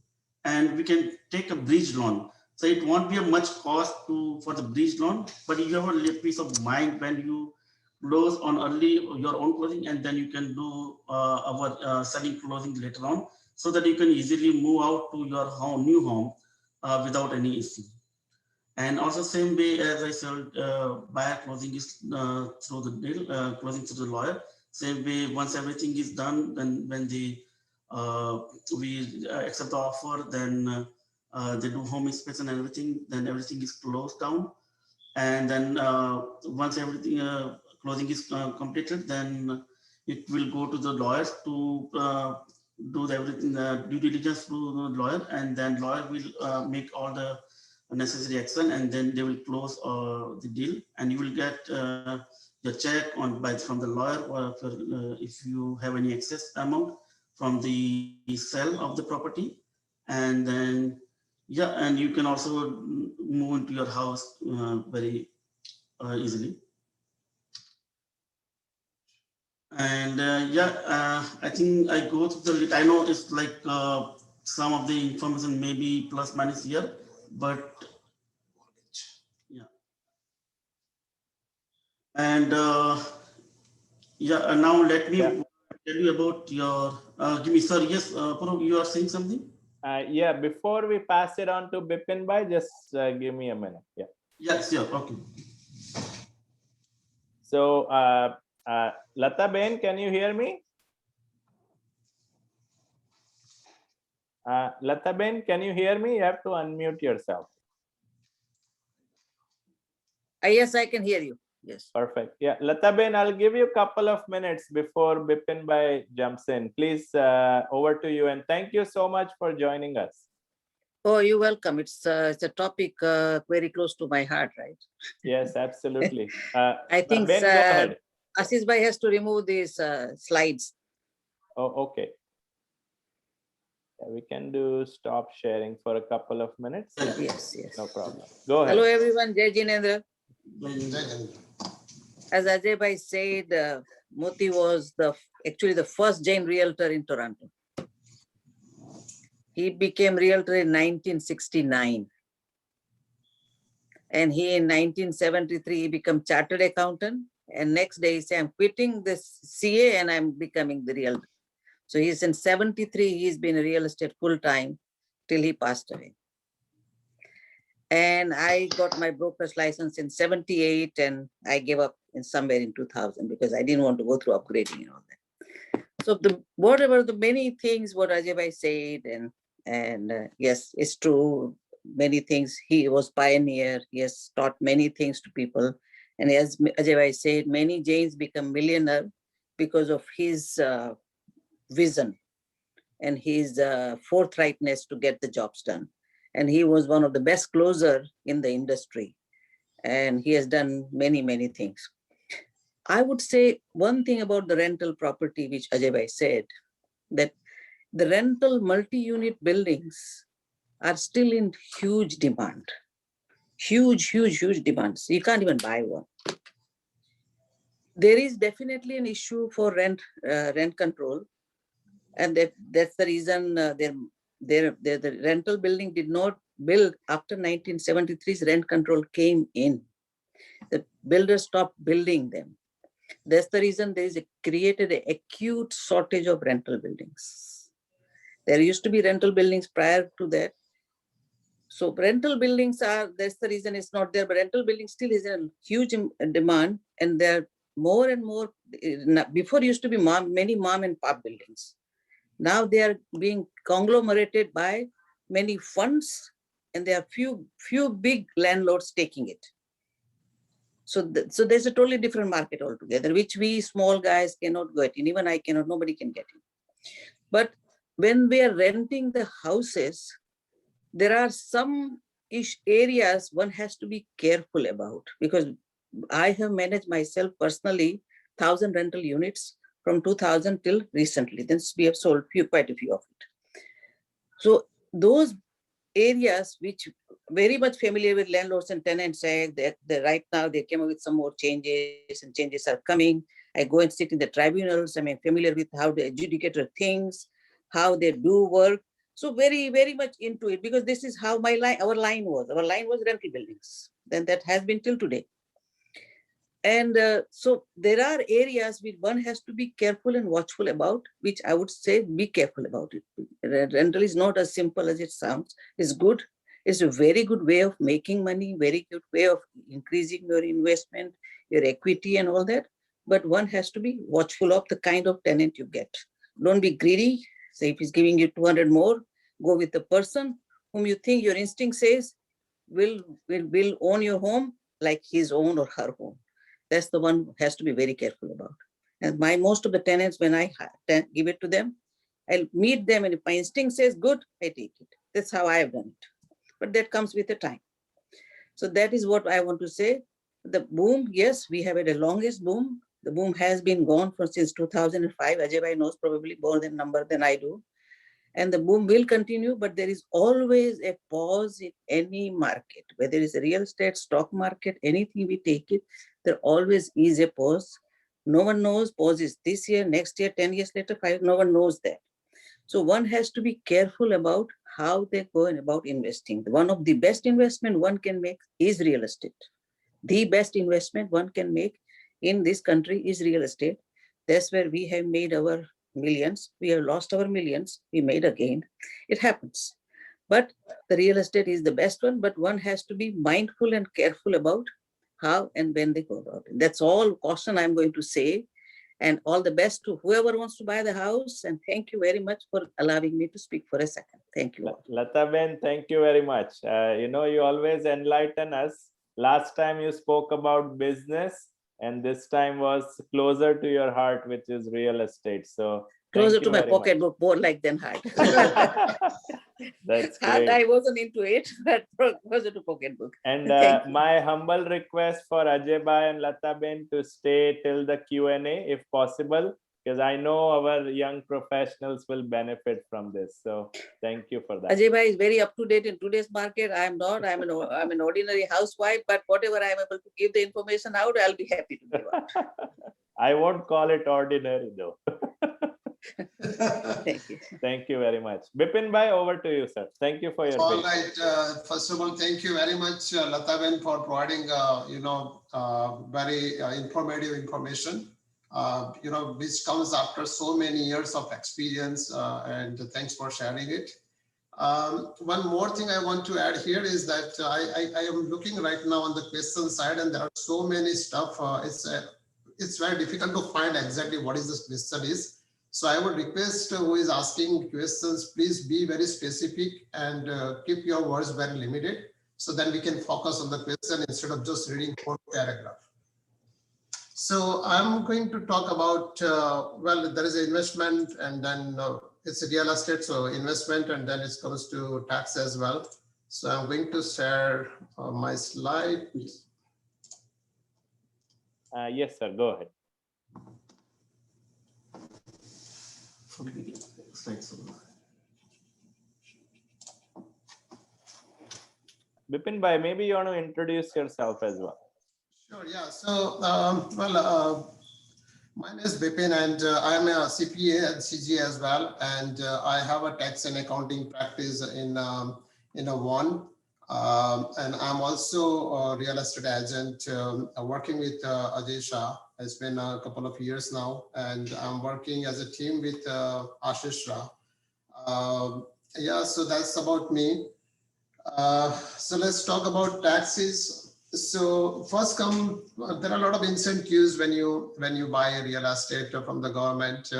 and we can take a bridge loan. So it won't be a much cost for the bridge loan, but you have a peace of mind when you close on early your own closing, and then you can do our selling closing later on, so that you can easily move out to your new home without any issue. And also same way as I said, buyer closing is through the deal, closing through the lawyer. Same way, once everything is done, then when we accept the offer, then they do home inspection and everything, then everything is closed down. And then once everything closing is completed, then it will go to the lawyers to do everything, due diligence to the lawyer, and then lawyer will make all the necessary action, and then they will close the deal, and you will get the check from the lawyer, or if you have any excess amount from the sale of the property. And then and you can also move into your house very easily. And I think I go to the, I know it's like some of the information may be plus minus here, but yeah. And now let me tell you about your, give me, sir, yes, Purab, you are saying something? Yeah, before we pass it on to Bipin Bhai, just give me a minute. Yeah. Yes, yeah, okay. So, Lata Ben, can you hear me? Lata Ben, can you hear me? You have to unmute yourself. Yes, I can hear you. Yes. Perfect. Yeah, Lata Ben, I'll give you a couple of minutes before Bipin Bhai jumps in. Please, over to you. And thank you so much for joining us. Oh, you're welcome. It's a topic very close to my heart, right? Yes, absolutely. I think Ben, go ahead. Ashish Bhai has to remove these slides. Oh, okay. Yeah, we can do stop sharing for a couple of minutes. Yes, yes. No problem. Go ahead. Hello, everyone. Jai Jinendra. Jai As Ajay Bhai said, Moti was actually the first Jain realtor in Toronto. He became realtor in 1969. And he in 1973, he became chartered accountant. And next day he said, I'm quitting this CA and I'm becoming the realtor. So he's in 73, he's been a real estate full time till he passed away. And I got my broker's license in 78 and I gave up in somewhere in 2000 because I didn't want to go through upgrading and all that. So whatever the many things what Ajay Bhai said, and yes, it's true. Many things. He was pioneer. He has taught many things to people. And as Ajay Bhai said, many Jains become millionaire because of his vision and his forthrightness to get the jobs done. And he was one of the best closer in the industry. And he has done many, many things. I would say one thing about the rental property, which Ajay Bhai said, that the rental multi-unit buildings are still in huge demand. Huge demands. You can't even buy one. There is definitely an issue for rent control, and that's the reason the rental building did not build after 1973's rent control came in. The builders stopped building them. That's the reason there is created an acute shortage of rental buildings. There used to be rental buildings prior to that. So rental buildings that's the reason it's not there, but rental buildings still is a huge demand, and there are more and more. Before used to be many mom and pop buildings. Now they are being conglomerated by many funds, and there are few big landlords taking it. So there's a totally different market altogether, which we small guys cannot get in. Even I cannot, nobody can get in. But when we are renting the houses, there are some areas one has to be careful about, because I have managed myself personally 1,000 rental units from 2000 till recently. Then we have sold quite a few of it. So those areas which very much familiar with landlords and tenants say that right now they came up with some more changes, and changes are coming. I go and sit in the tribunals. I mean, familiar with how the adjudicator thinks, how they do work. So very much into it, because this is how our line was. Our line was rental buildings. Then that has been till today. And so there are areas which one has to be careful and watchful about, which I would say be careful about it. Rental is not as simple as it sounds. It's good. It's a very good way of making money, very good way of increasing your investment, your equity and all that. But one has to be watchful of the kind of tenant you get. Don't be greedy. Say if he's giving you 200 more, go with the person whom you think your instinct says will own your home like his own or her home. That's the one who has to be very careful about. And most of the tenants, when I give it to them, I'll meet them, and if my instinct says good, I take it. That's how I have done it. But that comes with the time. So that is what I want to say. The boom, yes, we have had a longest boom. The boom has been gone since 2005. Ajay Bhai knows probably more number than I do. And the boom will continue, but there is always a pause in any market, whether it's a real estate, stock market, anything we take it, there always is a pause. No one knows pause is this year, next year, 10 years later, 5, no one knows that. So one has to be careful about how they go and about investing. One of the best investment one can make is real estate. The best investment one can make in this country is real estate. That's where we have made our millions. We have lost our millions. We made a gain. It happens. But the real estate is the best one, but one has to be mindful and careful about how and when they go about it. That's all caution I'm going to say. And all the best to whoever wants to buy the house. And thank you very much for allowing me to speak for a second. Thank you all. Lataben, thank you very much. You always enlighten us. Last time you spoke about business, and this time was closer to your heart, which is real estate. So closer to my pocketbook, more like than heart. That's heart, great. I wasn't into it, but closer to pocketbook. And my humble request for Ajay Bhai and Lataben to stay till the Q&A if possible, because I know our young professionals will benefit from this. So thank you for that. Ajay Bhai is very up to date in today's market. I am not. I'm an ordinary housewife, but whatever I am able to give the information out, I'll be happy to give out. I won't call it ordinary though. Thank you. Thank you very much. Bipin Bhai, over to you, sir. Thank you for your All patience. right. First of all, thank you very much, Lataben, for providing, very informative information, which comes after so many years of experience, and thanks for sharing it. One more thing I want to add here is that I am looking right now on the question side, and there are so many stuff. It's very difficult to find exactly what is this question is. So I would request who is asking questions, please be very specific and keep your words very limited, so then we can focus on the question instead of just reading whole paragraph. So I'm going to talk about, there is investment, and then it's a real estate, so investment, and then it comes to tax as well. So I'm going to share my slide. Yes, sir. Go ahead. Thanks. Bipin bhai, maybe you want to introduce yourself as well. Sure, yeah. So, my name is Bipin, and I am a CPA and CG as well, and I have a tax and accounting practice in a one. And I'm also a real estate agent working with Ajay Shah. It's been a couple of years now, and I'm working as a team with Ashish Shah. Yeah, so that's about me. So let's talk about taxes. So first there are a lot of incentives when you buy a real estate from the government.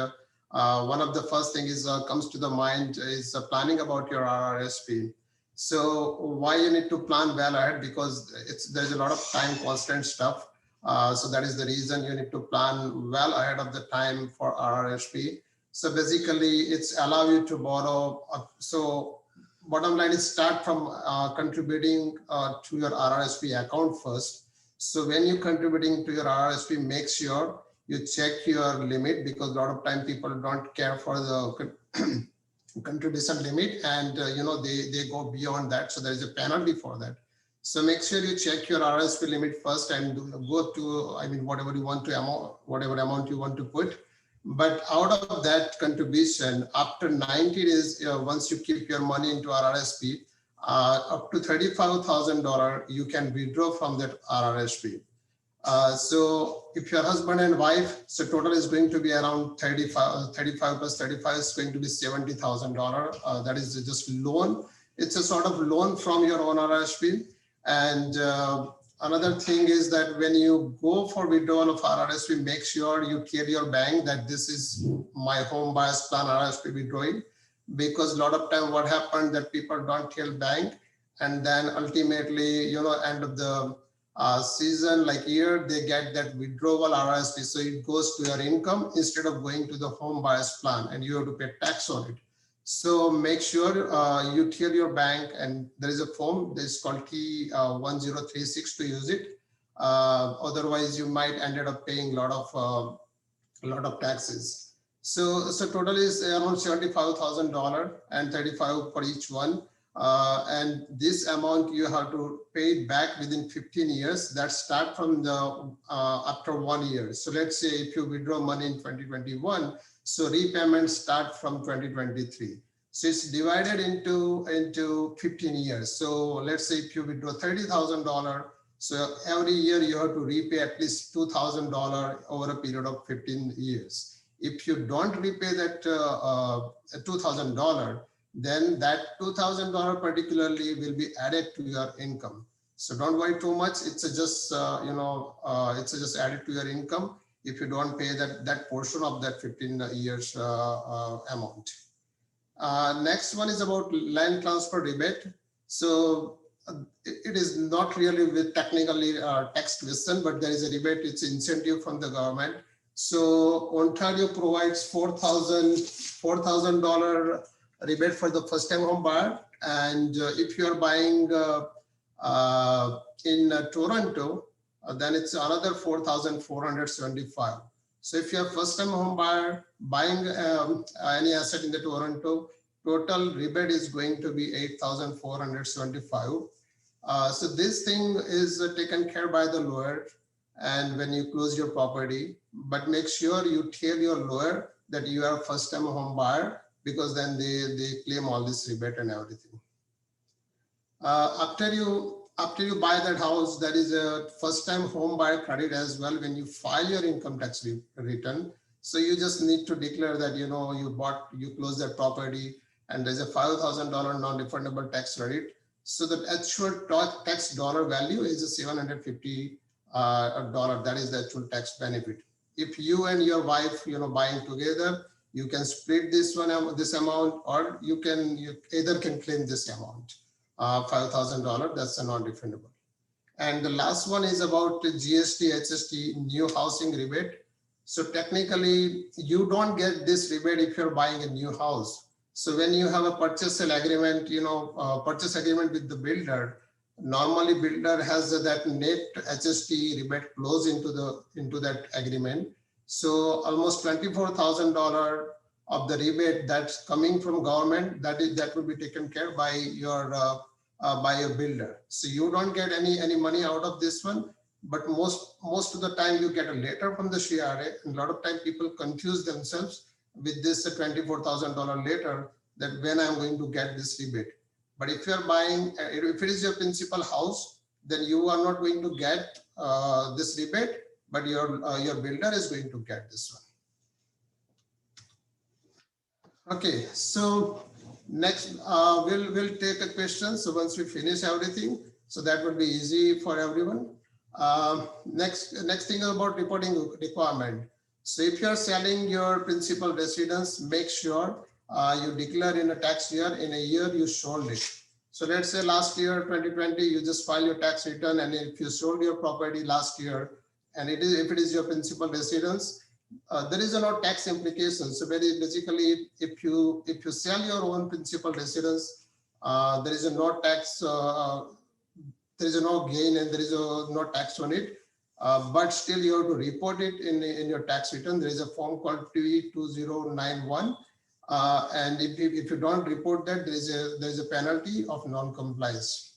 One of the first things comes to the mind is planning about your RRSP. So why you need to plan well ahead, because there's a lot of time constant stuff. So that is the reason you need to plan well ahead of the time for RRSP. So basically it's allow you to borrow. So bottom line is start from contributing to your RRSP account first. So when you're contributing to your RRSP, make sure you check your limit, because a lot of time people don't care for the contribution limit, and they go beyond that. So there is a penalty for that. So make sure you check your RRSP limit first and go to, whatever you want to whatever amount you want to put. But out of that contribution, after 90 days, once you keep your money into RRSP, up to $35,000, you can withdraw from that RRSP. So if your husband and wife, so total is going to be around 35 plus 35 is going to be $70,000. That is just loan. It's a sort of loan from your own RRSP. And another thing is that when you go for withdrawal of RRSP, make sure you tell your bank that this is my home buyers plan RRSP withdrawing, because a lot of time what happened that people don't tell bank, and then ultimately, end of the season, like year, they get that withdrawal RRSP. So it goes to your income instead of going to the home buyers plan, and you have to pay tax on it. So make sure you tell your bank, and there is a form that is called T1036 to use it. Otherwise, you might end up paying a lot of taxes. So total is around $75,000 and $35,000 for each one. And this amount you have to pay it back within 15 years. That start from the after 1 year. So let's say if you withdraw money in 2021, so repayments start from 2023. So it's divided into 15 years. So let's say if you withdraw $30,000, so every year you have to repay at least $2,000 over a period of 15 years. If you don't repay that $2,000, then that $2,000 particularly will be added to your income. So don't worry too much. It's just it's just added to your income if you don't pay that portion of that 15 years amount. Next one is about land transfer rebate. So it is not really technically tax question, but there is a rebate. It's incentive from the government. So Ontario provides $4,000 rebate for the first time home buyer. And if you're buying in Toronto, then it's another $4,475. So if you're first time home buyer buying any asset in the Toronto, total rebate is going to be $8,475. So this thing is taken care by the lawyer, and when you close your property, but make sure you tell your lawyer that you are a first time home buyer, because then they claim all this rebate and everything. After you buy that house, there is a first time home buyer credit as well when you file your income tax return. So you just need to declare that you closed that property, and there's a $5,000 non-refundable tax credit. So the actual tax dollar value is $750. That is the actual tax benefit. If you and your wife buying together, you can split this amount, or you either can claim this amount, $5,000. That's a non-refundable. And the last one is about the GST, HST, new housing rebate. So technically, you don't get this rebate if you're buying a new house. So when you have a purchase sale agreement, purchase agreement with the builder, normally builder has that net HST rebate clause into that agreement. So almost $24,000 of the rebate that's coming from government, that will be taken care by your builder. So you don't get any money out of this one, but most of the time you get a letter from the CRA. And a lot of time people confuse themselves with this $24,000 letter, that when I'm going to get this rebate. But if you're buying, if it is your principal house, then you are not going to get this rebate, but your builder is going to get this one. Okay, so next we'll take a question. So once we finish everything, so that will be easy for everyone. Next thing about reporting requirement. So if you are selling your principal residence, make sure you declare in a tax year, in a year you sold it. So let's say last year, 2020, you just file your tax return, and if you sold your property last year, and if it is your principal residence, there is no tax implication. So basically, if you sell your own principal residence, there is no tax, there is no gain, and there is no tax on it. But still, you have to report it in your tax return. There is a form called T2091. And if you don't report that, there is a penalty of non-compliance.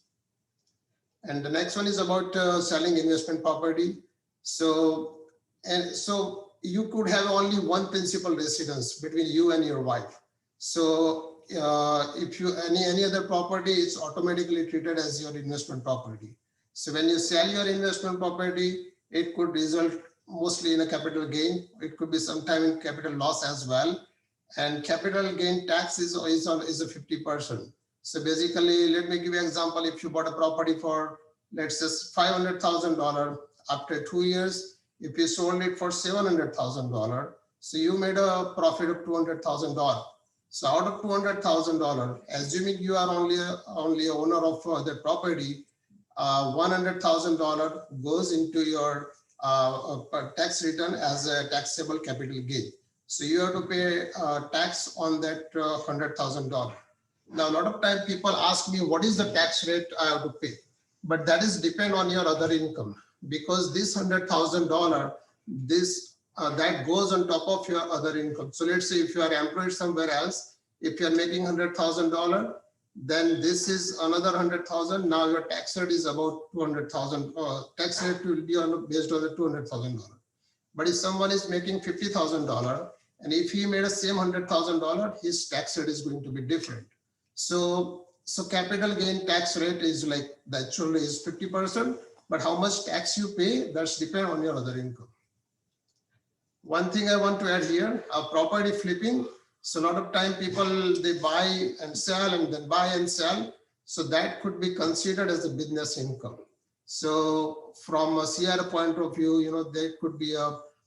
And the next one is about selling investment property. So you could have only one principal residence between you and your wife. So if you any other property, it's automatically treated as your investment property. So when you sell your investment property, it could result mostly in a capital gain. It could be sometime in capital loss as well. And capital gain tax is a 50%. So basically, let me give you an example. If you bought a property for, let's say, $500,000, after 2 years, if you sold it for $700,000, so you made a profit of $200,000. So out of $200,000, assuming you are only a owner of the property, $100,000 goes into your tax return as a taxable capital gain. So you have to pay tax on that $100,000. Now, a lot of time people ask me, what is the tax rate I have to pay? But that is depend on your other income, because this $100,000, that goes on top of your other income. So let's say if you are employed somewhere else, if you are making $100,000, then this is another 100,000. Now your tax rate is about 200,000. Tax rate will be based on the $200,000. But if someone is making $50,000, and if he made a same $100,000, his tax rate is going to be different. So capital gain tax rate is like naturally is 50%, but how much tax you pay, that's depend on your other income. One thing I want to add here, property flipping. So a lot of time people, they buy and sell and then buy and sell. So that could be considered as a business income. So from a CRA point of view, there could be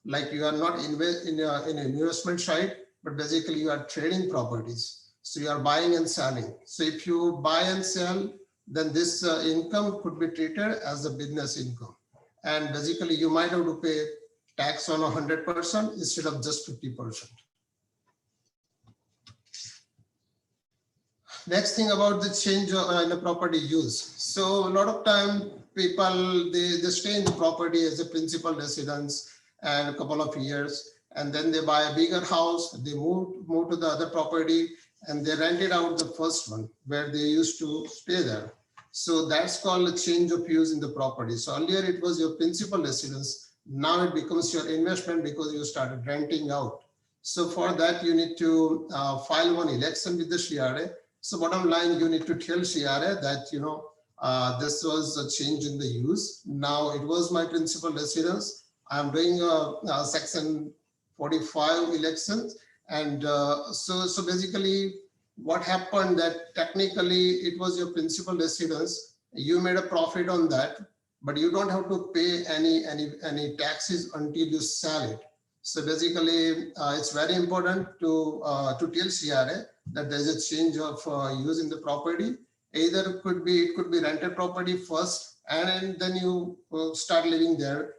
like you are not in an investment side, but basically you are trading properties. So you are buying and selling. So if you buy and sell, then this income could be treated as a business income. And basically you might have to pay tax on 100% instead of just 50%. Next thing about the change in the property use. So a lot of time people, they stay in the property as a principal residence and a couple of years, and then they buy a bigger house, they move to the other property, and they rent it out the first one where they used to stay there. So that's called a change of use in the property. So earlier it was your principal residence. Now it becomes your investment because you started renting out. So for that, you need to file one election with the CRA. So bottom line, you need to tell CRA that, this was a change in the use. Now it was my principal residence. I'm doing a section 45 elections. And so basically what happened that technically it was your principal residence. You made a profit on that, but you don't have to pay any taxes until you sell it. So basically it's very important to tell CRA that there's a change of use in the property. Either it could be rented property first, and then you start living there.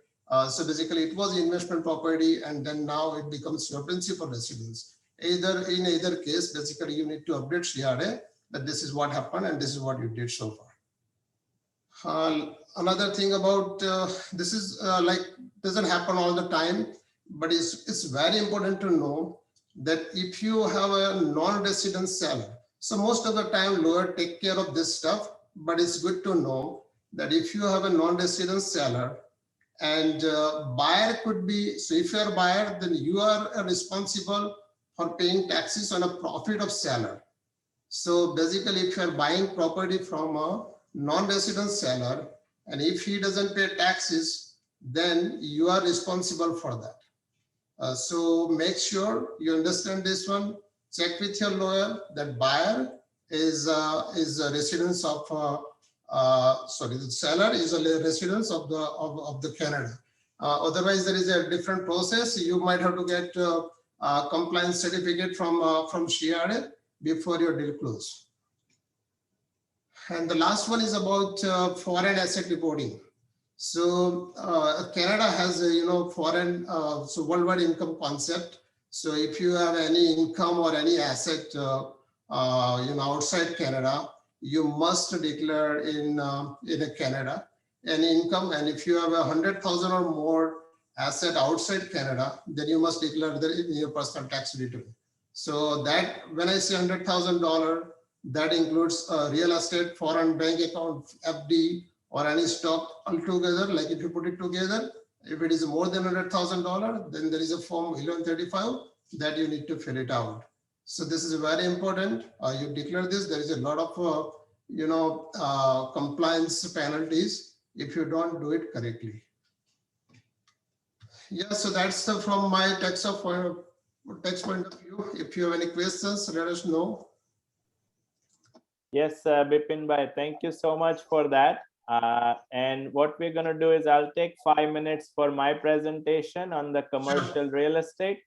So basically it was investment property, and then now it becomes your principal residence. In either case, basically you need to update CRA that this is what happened and this is what you did so far. Another thing about this is like doesn't happen all the time, but it's very important to know that if you have a non-resident seller, so most of the time lawyer take care of this stuff, but it's good to know that if you have a non-resident seller and buyer could be, so if you are a buyer, then you are responsible for paying taxes on a profit of seller. So basically, if you are buying property from a non-resident seller, and if he doesn't pay taxes, then you are responsible for that. So make sure you understand this one. Check with your lawyer that buyer is a residence of sorry, the seller is a residence of the Canada. Otherwise, there is a different process. You might have to get compliance certificate from CRA before your deal close. And the last one is about foreign asset reporting. So Canada has a foreign so worldwide income concept. So if you have any income or any asset outside Canada, you must declare in Canada any income. And if you have 100,000 or more asset outside Canada, then you must declare that in your personal tax return. So that when I say $100,000, that includes real estate, foreign bank account, FD, or any stock altogether. Like if you put it together, if it is more than $100,000, then there is a form 1135 that you need to fill it out. So this is very important. You declare this. There is a lot of compliance penalties if you don't do it correctly. Yeah, so that's from my tax point of view. If you have any questions, let us know. Yes, Bipin Bhai, thank you so much for that. And what we're going to do is I'll take 5 minutes for my presentation on the commercial real estate.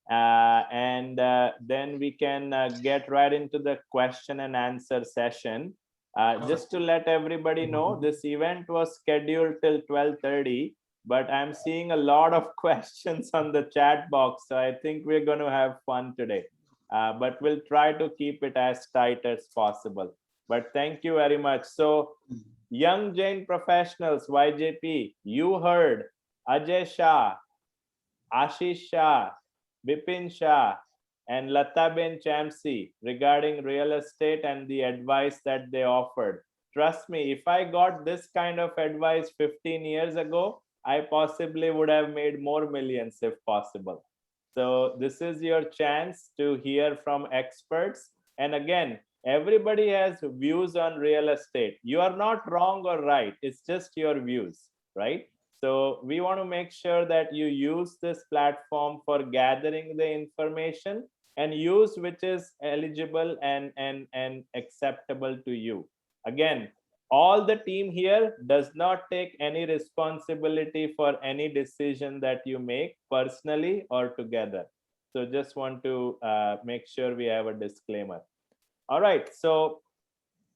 And then we can get right into the question and answer session. Just to let everybody know, this event was scheduled till 12:30, but I'm seeing a lot of questions on the chat box. So I think we're going to have fun today. But we'll try to keep it as tight as possible. But thank you very much. So Young Jain Professionals, YJP, you heard Ajay Shah, Ashish Shah, Bipin Shah, and Lataben Chamsi regarding real estate and the advice that they offered. Trust me, if I got this kind of advice 15 years ago, I possibly would have made more millions if possible. So this is your chance to hear from experts. And again, everybody has views on real estate. You are not wrong or right. It's just your views, right? So we want to make sure that you use this platform for gathering the information and use which is eligible and acceptable to you. Again, all the team here does not take any responsibility for any decision that you make personally or together. So just want to make sure we have a disclaimer. All right, so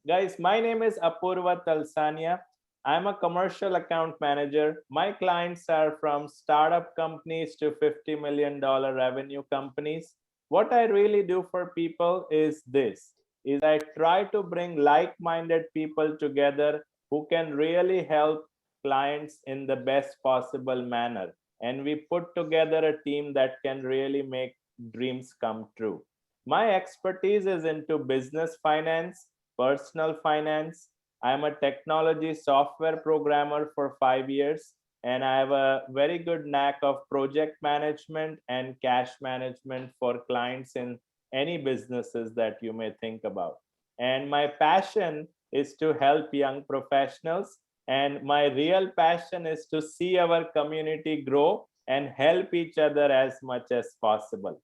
guys, my name is Apurva Talsania. I'm a commercial account manager. My clients are from startup companies to $50 million revenue companies. What I really do for people is this. I try to bring like-minded people together who can really help clients in the best possible manner. And we put together a team that can really make dreams come true. My expertise is into business finance, personal finance. I'm a technology software programmer for 5 years, and I have a very good knack of project management and cash management for clients in any businesses that you may think about. And my passion is to help young professionals. And my real passion is to see our community grow and help each other as much as possible.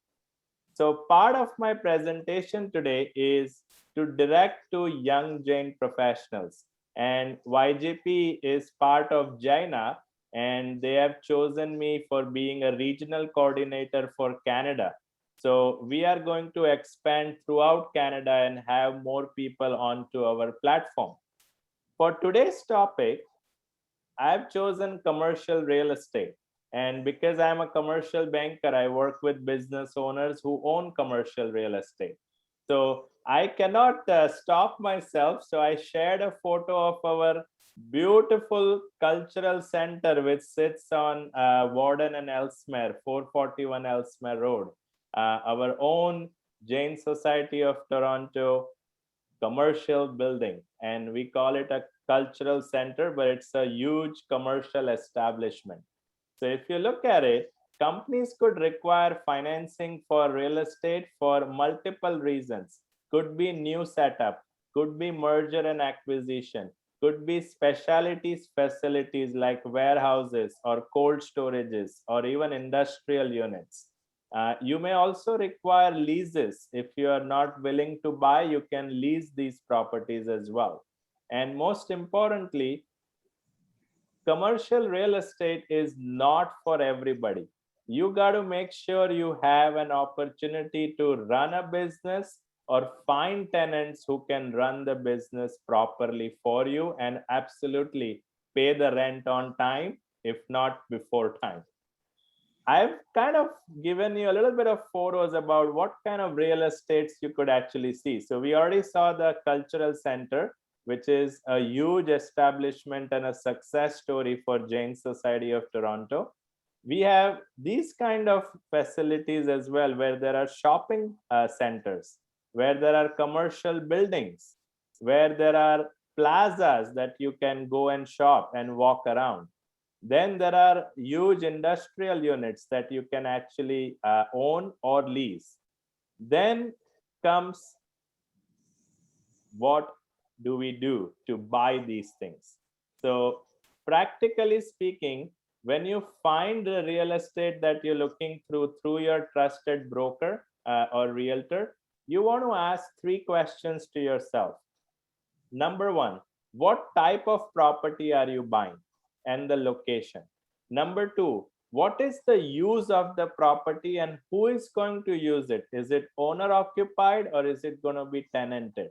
So part of my presentation today is to direct to Young Jain Professionals. And YJP is part of Jaina, and they have chosen me for being a regional coordinator for Canada. So we are going to expand throughout Canada and have more people onto our platform. For today's topic, I've chosen commercial real estate. And because I'm a commercial banker, I work with business owners who own commercial real estate. So I cannot stop myself. So I shared a photo of our beautiful cultural center, which sits on Warden and Ellesmere, 441 Ellesmere Road. our own Jain Society of Toronto commercial building, and we call it a cultural center, but it's a huge commercial establishment. So if you look at it, companies could require financing for real estate for multiple reasons. Could be new setup, could be merger and acquisition, could be specialties facilities like warehouses or cold storages or even industrial units. You may also require leases. If you are not willing to buy, you can lease these properties as well. And most importantly, commercial real estate is not for everybody. You got to make sure you have an opportunity to run a business or find tenants who can run the business properly for you and absolutely pay the rent on time, if not before time. I've kind of given you a little bit of photos about what kind of real estates you could actually see. So we already saw the cultural center, which is a huge establishment and a success story for Jain Society of Toronto. We have these kind of facilities as well, where there are shopping centers, where there are commercial buildings, where there are plazas that you can go and shop and walk around. Then there are huge industrial units that you can actually own or lease. Then comes, what do we do to buy these things? So practically speaking, when you find the real estate that you're looking through your trusted broker or realtor, you want to ask 3 questions to yourself. Number 1, what type of property are you buying and the location? Number 2, what is the use of the property and who is going to use it? Is it owner occupied or is it going to be tenanted?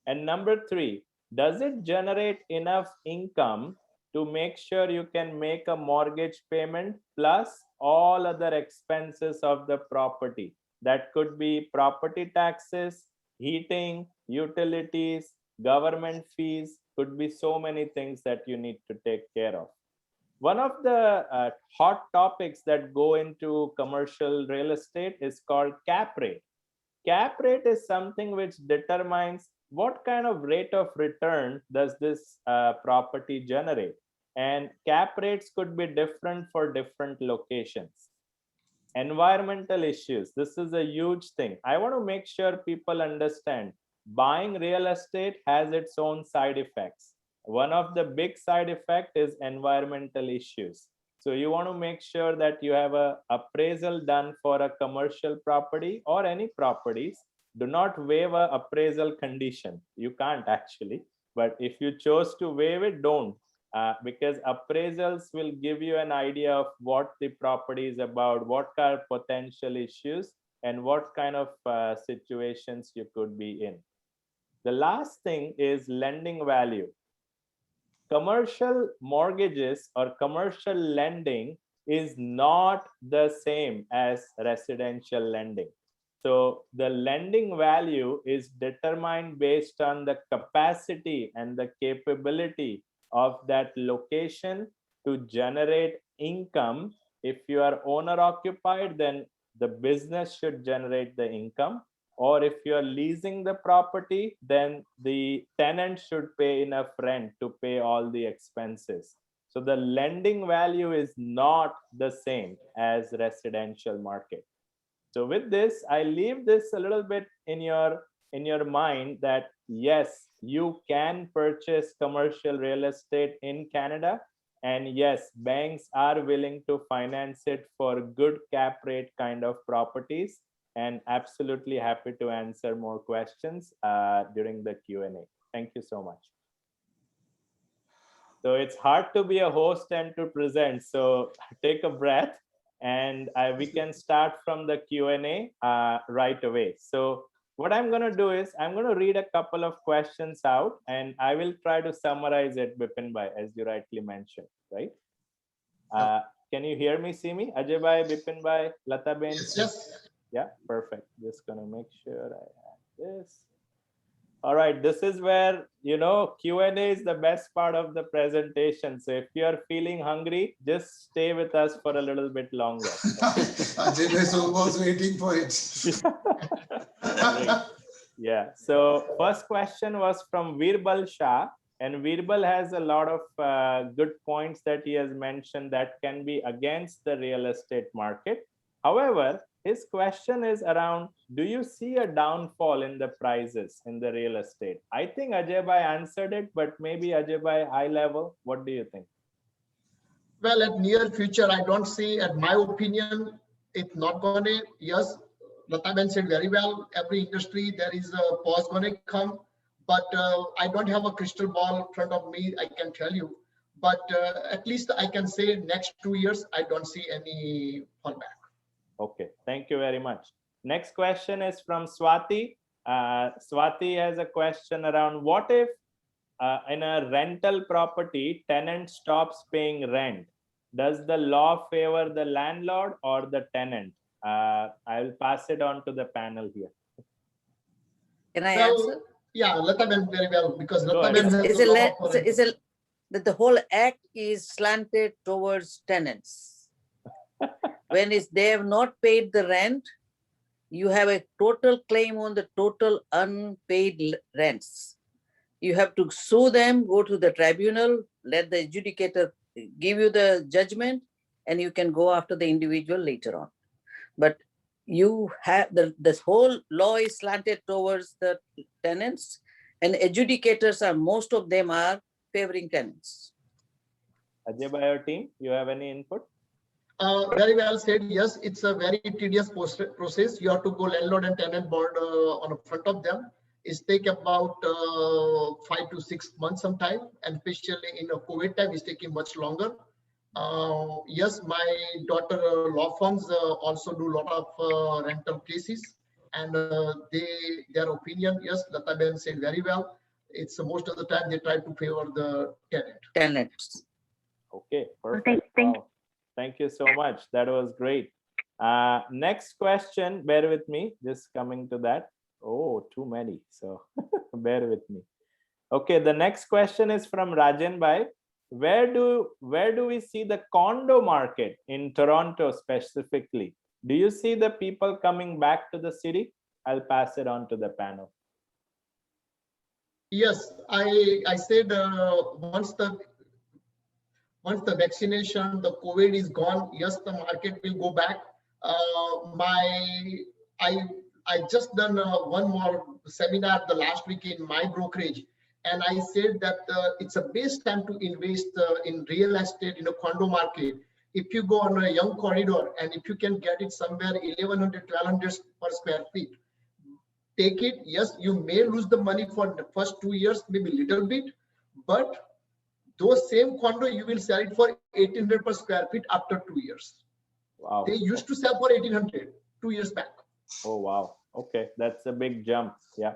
And number 3, does it generate enough income to make sure you can make a mortgage payment plus all other expenses of the property? That could be property taxes, heating, utilities, government fees, could be so many things that you need to take care of. One of the hot topics that go into commercial real estate is called cap rate. Cap rate is something which determines what kind of rate of return does this property generate. And cap rates could be different for different locations. Environmental issues, this is a huge thing. I want to make sure people understand buying real estate has its own side effects. One of the big side effect is environmental issues. So you want to make sure that you have a appraisal done for a commercial property or any properties. Do not waive a appraisal condition. You can't actually, but if you chose to waive it, don't. Because appraisals will give you an idea of what the property is about, what are potential issues, and what kind of situations you could be in. The last thing is lending value. Commercial mortgages or commercial lending is not the same as residential lending. So the lending value is determined based on the capacity and the capability of that location to generate income. If you are owner occupied, then the business should generate the income. Or if you are leasing the property, then the tenant should pay enough rent to pay all the expenses. So the lending value is not the same as residential market. So with this, I leave this a little bit in your mind that yes, you can purchase commercial real estate in Canada. And yes, banks are willing to finance it for good cap rate kind of properties. And absolutely happy to answer more questions during the Q&A. Thank you so much. So it's hard to be a host and to present. So take a breath and we can start from the Q&A right away. So what I'm going to do is I'm going to read a couple of questions out and I will try to summarize it, Bipin Bhai, as you rightly mentioned, right? Can you hear me, see me? Ajay Bhai, Bipin Bhai, Lata Ben? Yes, yes. Yeah, perfect. Just gonna make sure I have this. All right, this is where, Q&A is the best part of the presentation. So if you're feeling hungry, just stay with us for a little bit longer. Ajay is almost waiting for it. Great. Yeah. So first question was from Virbal Shah, and Virbal has a lot of good points that he has mentioned that can be against the real estate market. However, his question is around, do you see a downfall in the prices in the real estate? I think Ajay Bhai answered it, but maybe Ajay Bhai high level, what do you think? Well, at near future, I don't see, at my opinion, it's not going to, yes, Lataben said very well, every industry, there is a pause going to come, but I don't have a crystal ball in front of me, I can tell you. But at least I can say next 2 years, I don't see any fallback. Okay, thank you very much. Next question is from Swati. Swati has a question around, what if in a rental property, tenant stops paying rent? Does the law favor the landlord or the tenant? I'll pass it on to the panel here. Can I Well, answer? yeah, Lataben very well, because Go ahead. Lataben has a lot of That the whole act is slanted towards tenants. When they have not paid the rent, you have a total claim on the total unpaid rents. You have to sue them, go to the tribunal, let the adjudicator give you the judgment, and you can go after the individual later on. But you have this whole law is slanted towards the tenants, and adjudicators are, most of them are favoring tenants. Ajay Bhai, your team, you have any input? Very well said. Yes, it's a very tedious process. You have to go landlord and tenant board on the front of them. It take about 5 to 6 months sometime, and especially in a COVID time, it's taking much longer. Yes, my daughter law firms also do a lot of rental cases, and their opinion, yes, Lataben said very well. It's most of the time they try to favor the tenant. Tenants. Okay, perfect. Wow. Thank you so much. That was great. Next question, bear with me, just coming to that. Oh, too many, so bear with me. Okay, the next question is from Rajan Bhai. Where do we see the condo market in Toronto specifically? Do you see the people coming back to the city? I'll pass it on to the panel. Yes, I said once the vaccination, the COVID is gone, yes, the market will go back. I just done one more seminar the last week in my brokerage, and I said that it's a best time to invest in real estate in a condo market. If you go on a young corridor and if you can get it somewhere 1100, 1200 per square feet, take it. Yes, you may lose the money for the first 2 years, maybe a little bit, but those same condo, you will sell it for 1800 per square feet after 2 years. Wow. They used to sell for 1800 2 years back. Oh, wow. Okay, that's a big jump. Yeah.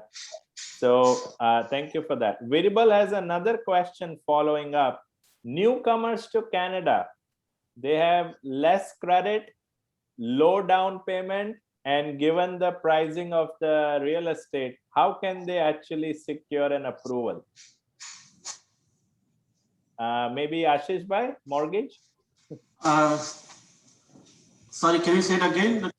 So thank you for that. Virbal has another question following up. Newcomers to Canada, they have less credit, low down payment, and given the pricing of the real estate, how can they actually secure an approval? Maybe Ashish Bhai, mortgage? Sorry, can you say it again?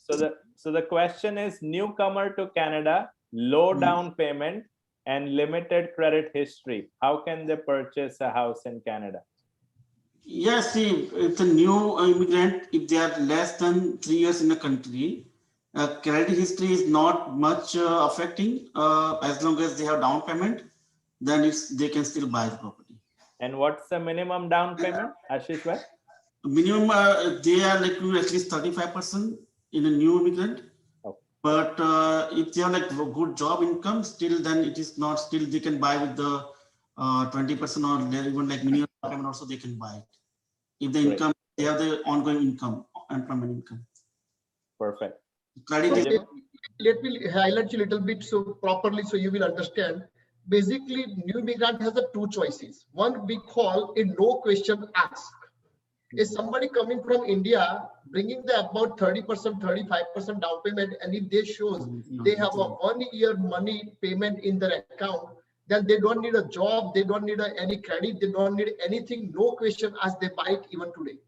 So the question is, newcomer to Canada, low down payment and limited credit history. How can they purchase a house in Canada? Yes, see, if a new immigrant, if they are less than 3 years in the country, credit history is not much affecting as long as they have down payment, then they can still buy the property. And what's the minimum down payment, Ashish Bhai? Minimum, they are like at least 35% in a new immigrant. Okay. But if they have like a good job income, still then it is not, still they can buy with the 20% or even like minimum payment also they can buy it. If the income, they have the ongoing income, employment income. Perfect. Let me highlight you a little bit so properly so you will understand. Basically, new immigrant has the two choices. One we call a no question ask. Is somebody coming from India, bringing the about 30%, 35% down payment, and if they shows they have a 1 year money payment in their account, then they don't need a job, they don't need any credit, they don't need anything, no question as they buy it even today.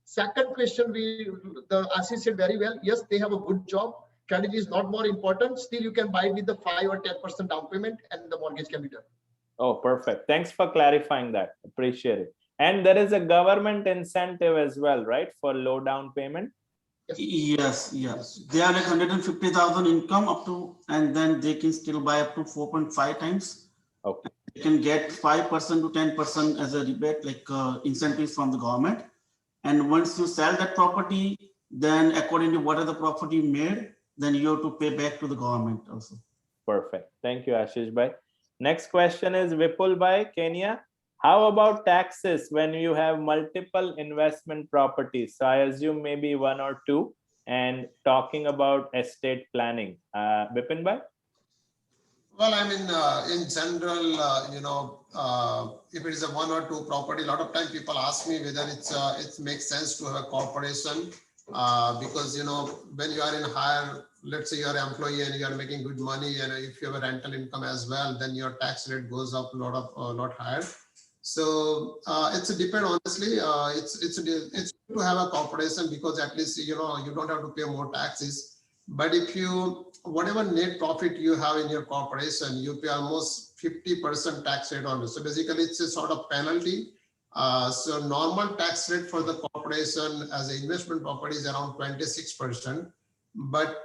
Second question, the Ashish said very well, yes, they have a good job, credit is not more important, still you can buy with the 5 or 10% down payment and the mortgage can be done. Oh, perfect. Thanks for clarifying that. Appreciate it. And there is a government incentive as well, right? For low down payment. Yes, yes. They are like 150,000 income up to, and then they can still buy up to 4.5 times. Okay. They can get 5% to 10% as a rebate, like incentives from the government. And once you sell that property, then according to what are the property made, then you have to pay back to the government also. Perfect. Thank you, Ashish bhai. Next question is Vipul bhai, Kenya. How about taxes when you have multiple investment properties? So I assume maybe one or two, and talking about estate planning. Vipin bhai? Well, I mean, in general, if it is a one or two property, a lot of time people ask me whether it makes sense to have a corporation, because, when you are in higher, let's say you are an employee and you are making good money, and if you have a rental income as well, then your tax rate goes up a lot higher. So it's a depend, honestly. It's good to have a corporation because at least you don't have to pay more taxes. But if whatever net profit you have in your corporation, you pay almost 50% tax rate on it. So basically, it's a sort of penalty. So normal tax rate for the corporation as an investment property is around 26%. But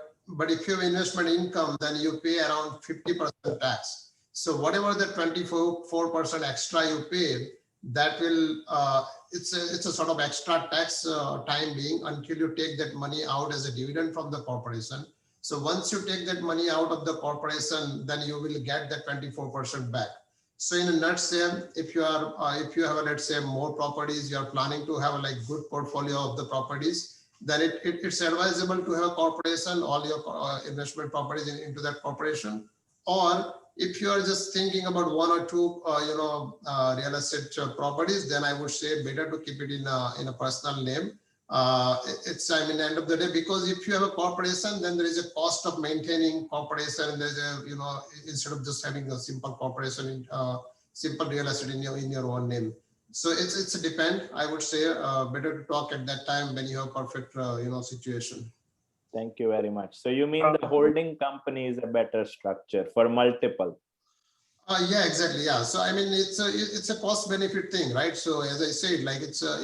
if you have investment income, then you pay around 50% tax. So whatever the 24% extra you pay, that will it's a sort of extra tax time being until you take that money out as a dividend from the corporation. So once you take that money out of the corporation, then you will get that 24% back. So in a nutshell, if you have let's say more properties, you are planning to have a good portfolio of the properties, then it's advisable to have a corporation, all your investment properties into that corporation. Or if you are just thinking about one or two, real estate properties, then I would say better to keep it in a personal name. End of the day, because if you have a corporation, then there is a cost of maintaining corporation. There's instead of just having a simple corporation, simple real estate in your own name. So it's a depend. I would say better to talk at that time when you have perfect, situation. Thank you very much. So you mean the holding company is a better structure for multiple? Yeah, exactly. Yeah. So I mean, it's a cost benefit thing, right? So as I said,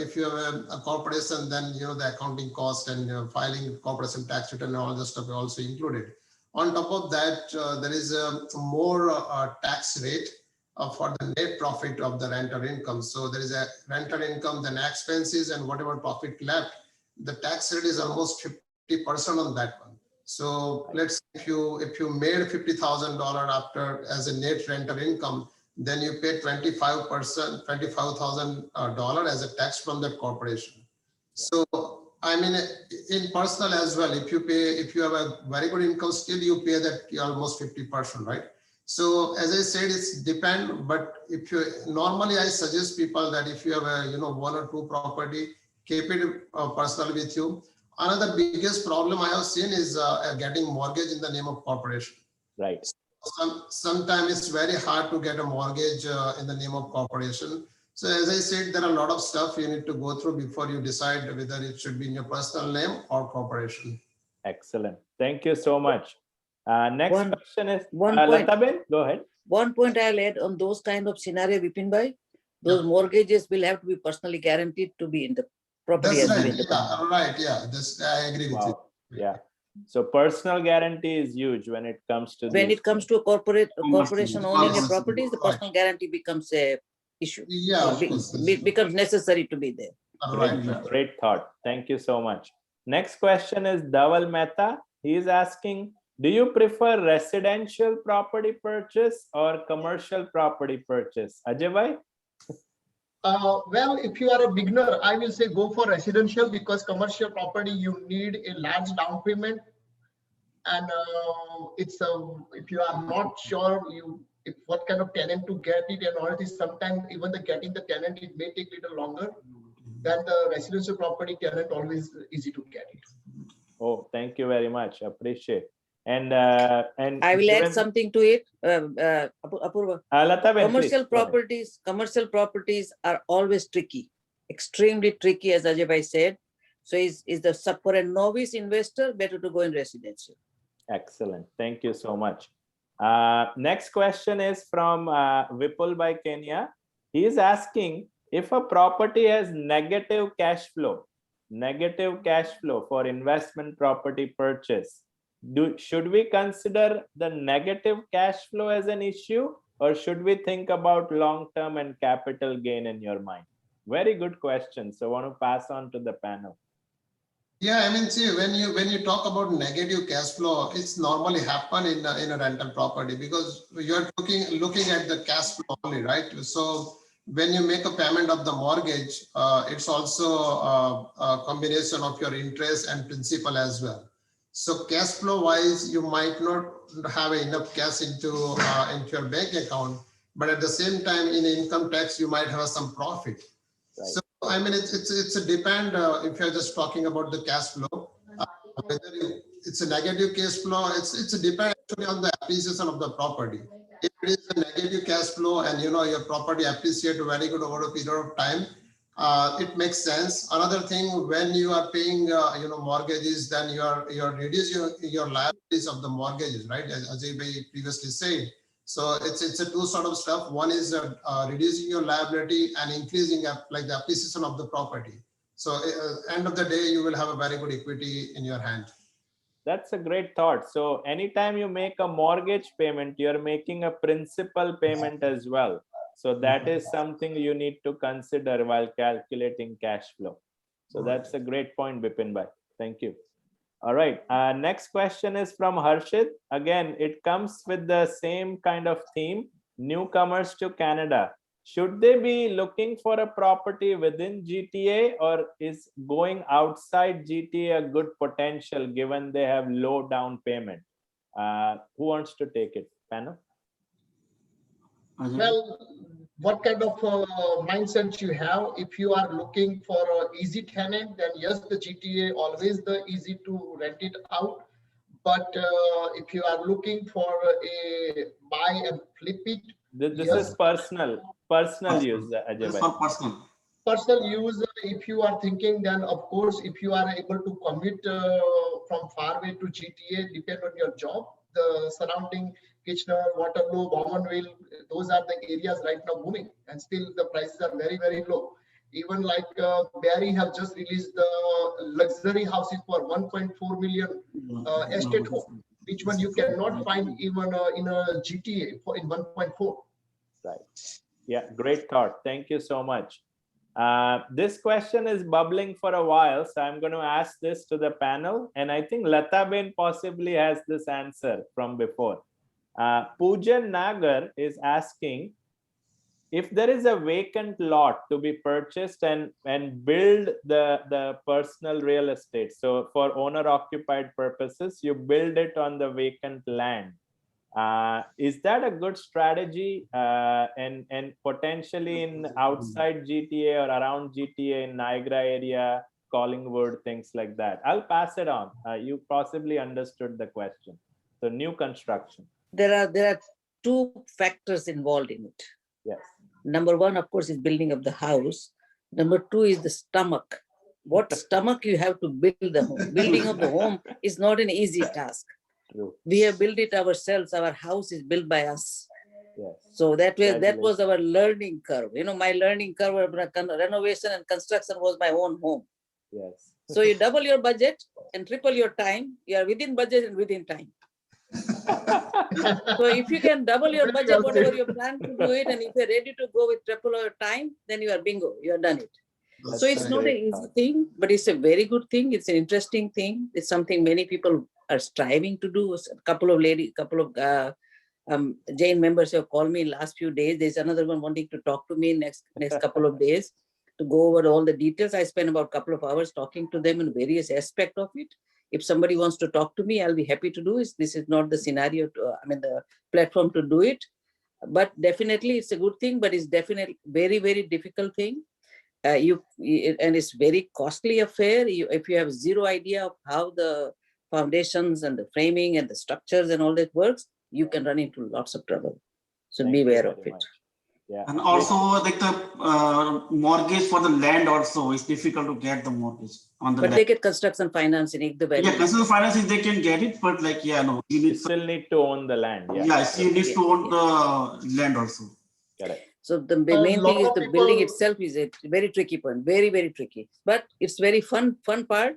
if you have a corporation, then the accounting cost and filing corporation tax return and all the stuff are also included. On top of that, there is a more tax rate for the net profit of the rental income. So there is a rental income, then expenses, and whatever profit left, the tax rate is almost 50% on that one. So let's say if you made $50,000 after as a net rental income, then you pay $25,000 as a tax from that corporation. So I mean, in personal as well, if you have a very good income, still you pay that almost 50%, right? So as I said, it's depend. But normally I suggest people that if you have a one or two property, keep it personal with you. Another biggest problem I have seen is getting mortgage in the name of corporation. Right. Sometimes it's very hard to get a mortgage in the name of corporation. So as I said, there are a lot of stuff you need to go through before you decide whether it should be in your personal name or corporation. Excellent. Thank you so much. Next question is Lataben, go ahead. One point I'll add on those kind of scenario, Vipin bhai, those mortgages will have to be personally guaranteed to be in the property. That's as right. in the company. Right. Yeah. I agree with you. Yeah. So personal guarantee is huge when it comes to it comes to a corporation owning a property, the personal guarantee becomes a issue. Yeah, becomes necessary to be there. Great thought. Thank you so much. Next question is Dhaval Mehta. He is asking, do you prefer residential property purchase or commercial property purchase? Ajay bhai? Well, if you are a beginner, I will say go for residential, because commercial property, you need a large down payment. And if you are not sure what kind of tenant to get it and all this, sometimes even getting the tenant, it may take a little longer. then the residential property tenant always easy to get it. Oh, thank you very much. Appreciate. And I will add given- something to it. Apurva. Lataben, please, Commercial go ahead. commercial properties are always tricky, extremely tricky, as Ajay Bhai said. So for a novice investor, better to go in residential. Excellent. Thank you so much. Next question is from Vipul by Kenya. He is asking if a property has negative cash flow for investment property purchase, should we consider the negative cash flow as an issue, or should we think about long-term and capital gain in your mind? Very good question. So I want to pass on to the panel. Yeah, I mean, see, when you talk about negative cash flow, it's normally happen in a rental property because you're looking at the cash flow only, right? So when you make a payment of the mortgage, it's also a combination of your interest and principal as well. So cash flow wise, you might not have enough cash into your bank account, but at the same time, in income tax, you might have some profit. Right. So I mean, it's a depend if you're just talking about the cash flow, whether it's a negative cash flow, it's a depend actually on the appreciation of the property. If it is a negative cash flow and your property appreciate very good over a period of time, it makes sense. Another thing, when you are paying mortgages, then you are reducing your liabilities of the mortgages, right? As Ajay Bhai previously said. So it's a two sort of stuff. One is reducing your liability and increasing like the appreciation of the property. So end of the day, you will have a very good equity in your hand. That's a great thought. So anytime you make a mortgage payment, you're making a principal payment as well. So that is something you need to consider while calculating cash flow. So that's a great point, Bipin Bhai. Thank you. All right. Next question is from Harshit. Again, it comes with the same kind of theme. Newcomers to Canada. Should they be looking for a property within GTA, or is going outside GTA a good potential given they have low down payment? Who wants to take it? Panel? Well, what kind of mindset you have? If you are looking for an easy tenant, then yes, the GTA always the easy to rent it out. But if you are looking for a buy and flip it, This yes. is personal use, Ajay It's Bhai. for personal. Personal use, if you are thinking, then of course, if you are able to commute from far away to GTA, depend on your job, the surrounding Kitchener, Waterloo, Bowmanville, those are the areas right now booming, and still the prices are very, very low. Even like Barrie have just released the luxury houses for 1.4 million estate home, which one you cannot find even in a GTA for in 1.4. Right. Yeah, great thought. Thank you so much. This question is bubbling for a while, so I'm going to ask this to the panel, and I think Lataben possibly has this answer from before. Poojan Nagar is asking if there is a vacant lot to be purchased and build the personal real estate. So for owner occupied purposes, you build it on the vacant land. Is that a good strategy? And potentially in outside GTA or around GTA in Niagara area, Collingwood, things like that. I'll pass it on. You possibly understood the question. So new construction. There are two factors involved in it. Yes. Number one, of course, is building of the house. Number two is the stomach. What stomach you have to build the home. Building of the home is not an easy task. True. We have built it ourselves. Our house is built by us. Yes. So that was our learning curve. My learning curve of renovation and construction was my own home. Yes. So you double your budget and triple your time. You are within budget and within time. So if you can double your budget, whatever you plan to do it, and if you're ready to go with triple your time, then you are bingo, you have done it. That's So it's a not an great easy thought. thing, but it's a very good thing. It's an interesting thing. It's something many people are striving to do. A couple of Jain members have called me in last few days. There's another one wanting to talk to me next couple of days to go over all the details. I spent about a couple of hours talking to them in various aspects of it. If somebody wants to talk to me, I'll be happy to do it. This is not the scenario, the platform to do it. But definitely it's a good thing, but it's definitely very, very difficult thing. and it's very costly affair. If you have zero idea of how the foundations and the framing and the structures and all that works, you can run into lots of trouble. So Thank be you aware of very it. much. Yeah. And also like the mortgage for the land also is difficult to get the mortgage on the But land. they get construction financing if the value. Yeah, consumer financing they can get it, but like yeah, no, you You need still need to own the land. Yeah. yes, you need Yeah, to own the land also. Correct. So the A main lot thing is of the building people- itself is a very tricky point, very, very tricky. But it's very fun part,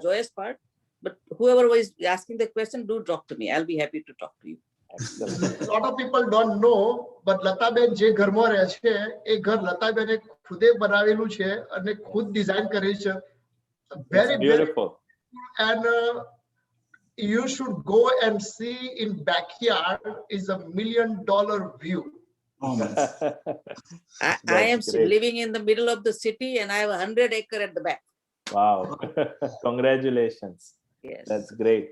joyous part. But whoever was asking the question, do talk to me. I'll be happy to talk to you. Excellent. A lot of people don't know, but Lataben જે ઘરમાં રહે છે એ ઘર લતાબેને ખુદે બનાવેલું છે અને ખુદ design કરી છે. It's Very, very, beautiful. and you should go and see in backyard is $1 million view. Oh my. I am That's great. living in the middle of the city and I have 100 acre at the back. Wow. Congratulations. Yes. That's great.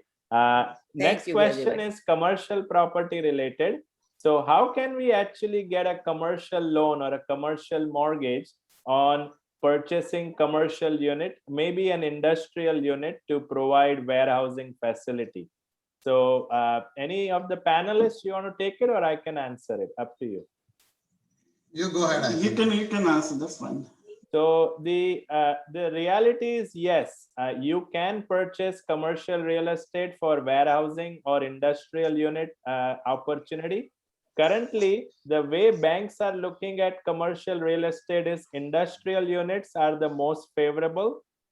Next you, question Rajiv. is commercial property related. So how can we actually get a commercial loan or a commercial mortgage on purchasing commercial unit, maybe an industrial unit to provide warehousing facility? So any of the panelists you want to take it, or I can answer it? Up to you. You go ahead. I You think. can answer, that's fine. So the reality is yes, you can purchase commercial real estate for warehousing or industrial unit opportunity. Currently, the way banks are looking at commercial real estate is industrial units are the most favorable.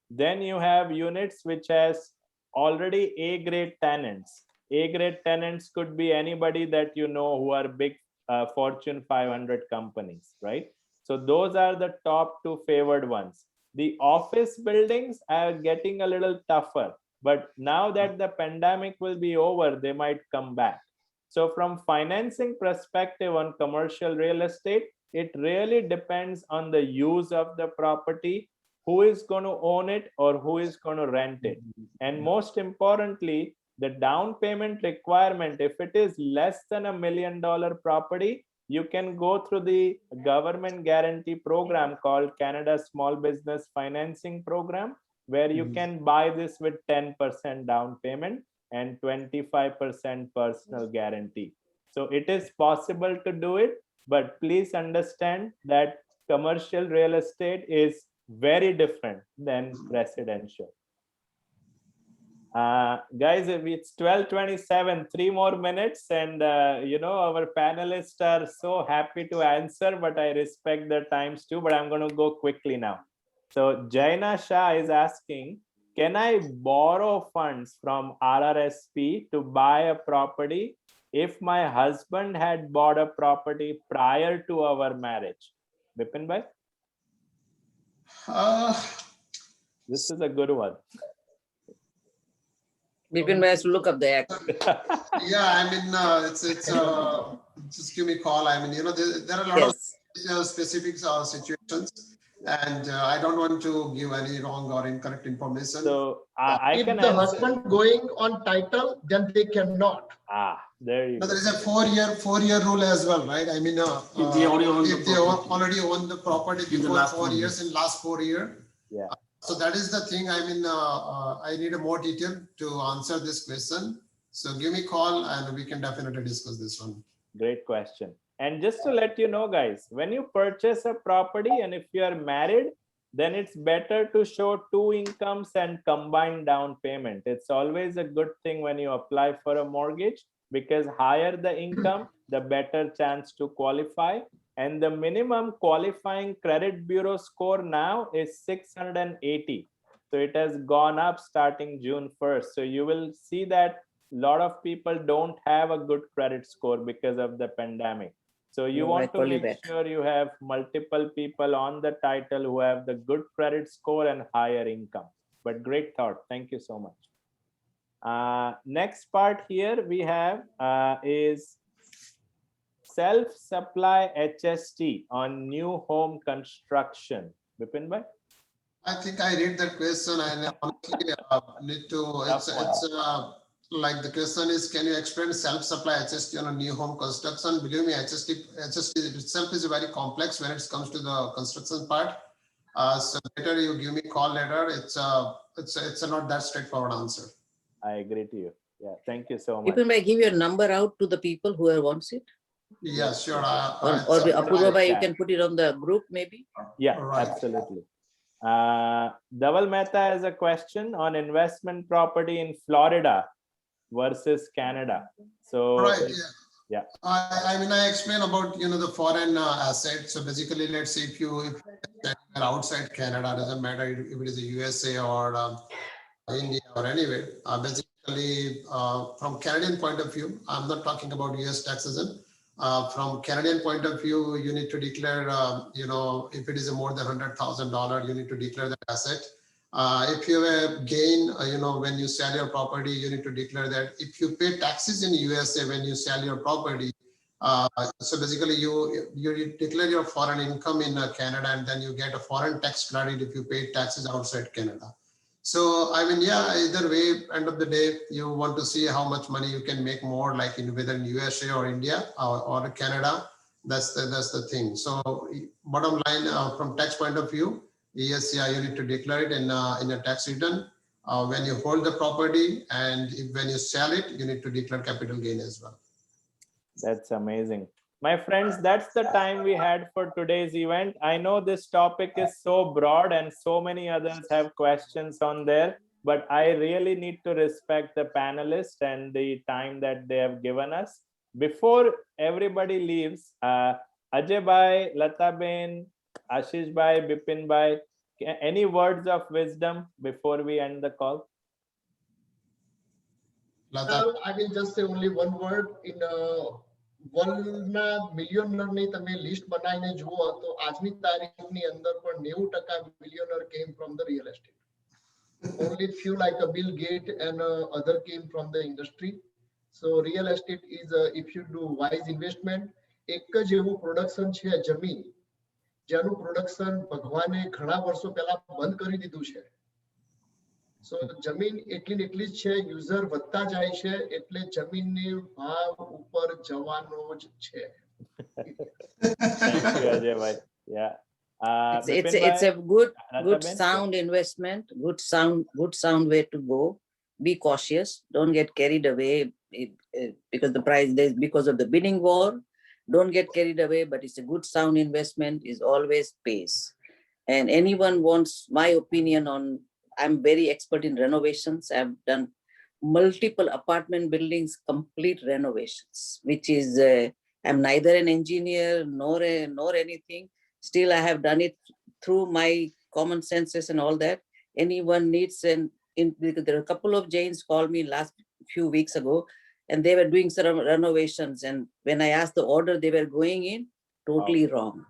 Then you have units which has already A-grade tenants. A-grade tenants could be anybody that you know who are big Fortune 500 companies, right? So those are the top two favored ones. The office buildings are getting a little tougher, but now that the pandemic will be over, they might come back. So from financing perspective on commercial real estate, it really depends on the use of the property, who is going to own it or who is going to rent it. And most importantly, the down payment requirement, if it is less than $1 million property, you can go through the government guarantee program called Canada Small Business Financing Program, where you can buy this with 10% down payment and 25% personal guarantee. So it is possible to do it, but please understand that commercial real estate is very different than residential. Guys, if it's 12:27, 3 more minutes, and you know, our panelists are so happy to answer, but I respect their times too, but I'm going to go quickly now. So Jaina Shah is asking, can I borrow funds from RRSP to buy a property if my husband had bought a property prior to our marriage? Bipin bhai? This is a good one. Bipin has to look up the act. Yeah, I mean, it's just give me a call. I mean, you know, there are a lot Yes. of specific situations, and I don't want to give any wrong or incorrect information. So I If can the answer. husband going on title, then they cannot. There you No, go. there is a four-year rule as well, right? I mean, If they already own the if they property. already own the property In the before last 4 4 years, in last 4 years. Yeah. So that is the thing. I mean, I need a more detail to answer this question. So give me a call and we can definitely discuss this one. Great question. And just to let you know, guys, when you purchase a property and if you are married, then it's better to show 2 incomes and combine down payment. It's always a good thing when you apply for a mortgage, because higher the income, the better chance to qualify. And the minimum qualifying credit bureau score now is 680. So it has gone up starting June 1st. So you will see that a lot of people don't have a good credit score because of the pandemic. So you No, I want to call you make back. sure you have multiple people on the title who have the good credit score and higher income. But great thought. Thank you so much. Next part here we have is self-supply HST on new home construction. Bipin bhai? I think I read that question and honestly need to, it's like the question is, can you explain self-supply HST on a new home construction? Believe me, HST itself is very complex when it comes to the construction part. So better you give me a call later. It's not that straightforward answer. I agree to you. Yeah, thank you so much. People may give your number out to the people who wants it. Yes, sure. Or Apurva bhai, you can put it on the group maybe. Yeah, Right. absolutely. Dhaval Mehta has a question on investment property in Florida versus Canada. So, Right. yeah. I mean, I explain about, the foreign assets. So basically, let's say if you're outside Canada, doesn't matter if it is the USA or India or anywhere. Basically, from Canadian point of view, I'm not talking about US taxation. From Canadian point of view, you need to declare, if it is more than $100,000, you need to declare that asset. If you have a gain, when you sell your property, you need to declare that. If you pay taxes in USA when you sell your property, so basically you declare your foreign income in Canada, and then you get a foreign tax credit if you pay taxes outside Canada. So, I mean, yeah, either way, end of the day, you want to see how much money you can make more, like in whether in USA or India or Canada. That's the thing. So, bottom line, from tax point of view, yes, yeah, you need to declare it in a tax return when you hold the property, and when you sell it, you need to declare capital gain as well. That's amazing. My friends, that's the time we had for today's event. I know this topic is so broad and so many others have questions on there, but I really need to respect the panelists and the time that they have given us. Before everybody leaves, Ajay Bhai, Lata Ben, Ashish Bhai, Bipin Bhai, any words of wisdom before we end the call? Lata. I will just say only one word. In વર્લ્ડના મિલિયનરની તમે list બનાવીને જુઓ તો આજની તારીખની અંદર પણ 90% millionaire came from the real estate. Only few like a Bill Gates and other came from the industry. So real estate is if you do wise investment, એક જ એવું પ્રોડક્શન છે જમીન જેનું પ્રોડક્શન ભગવાને ઘણા વર્ષો પહેલા બંધ કરી દીધું છે. So જમીન એટલી ને એટલી જ છે, યુઝર વધતા જાય છે એટલે જમીનની ભાવ ઉપર જવાનો જ છે. Thank you, Ajay Bhai. Yeah. It's a good sound investment, good sound way to go. Be cautious, don't get carried away because the price because of the bidding war. Don't get carried away, but it's a good sound investment, is always pays. And anyone wants my opinion on, I'm very expert in renovations. I've done multiple apartment buildings, complete renovations, which is, I'm neither an engineer nor anything. Still, I have done it through my common senses and all that. Anyone needs because there are a couple of Jains called me last few weeks ago, and they were doing some renovations. And when I asked the order they were going in, totally wrong.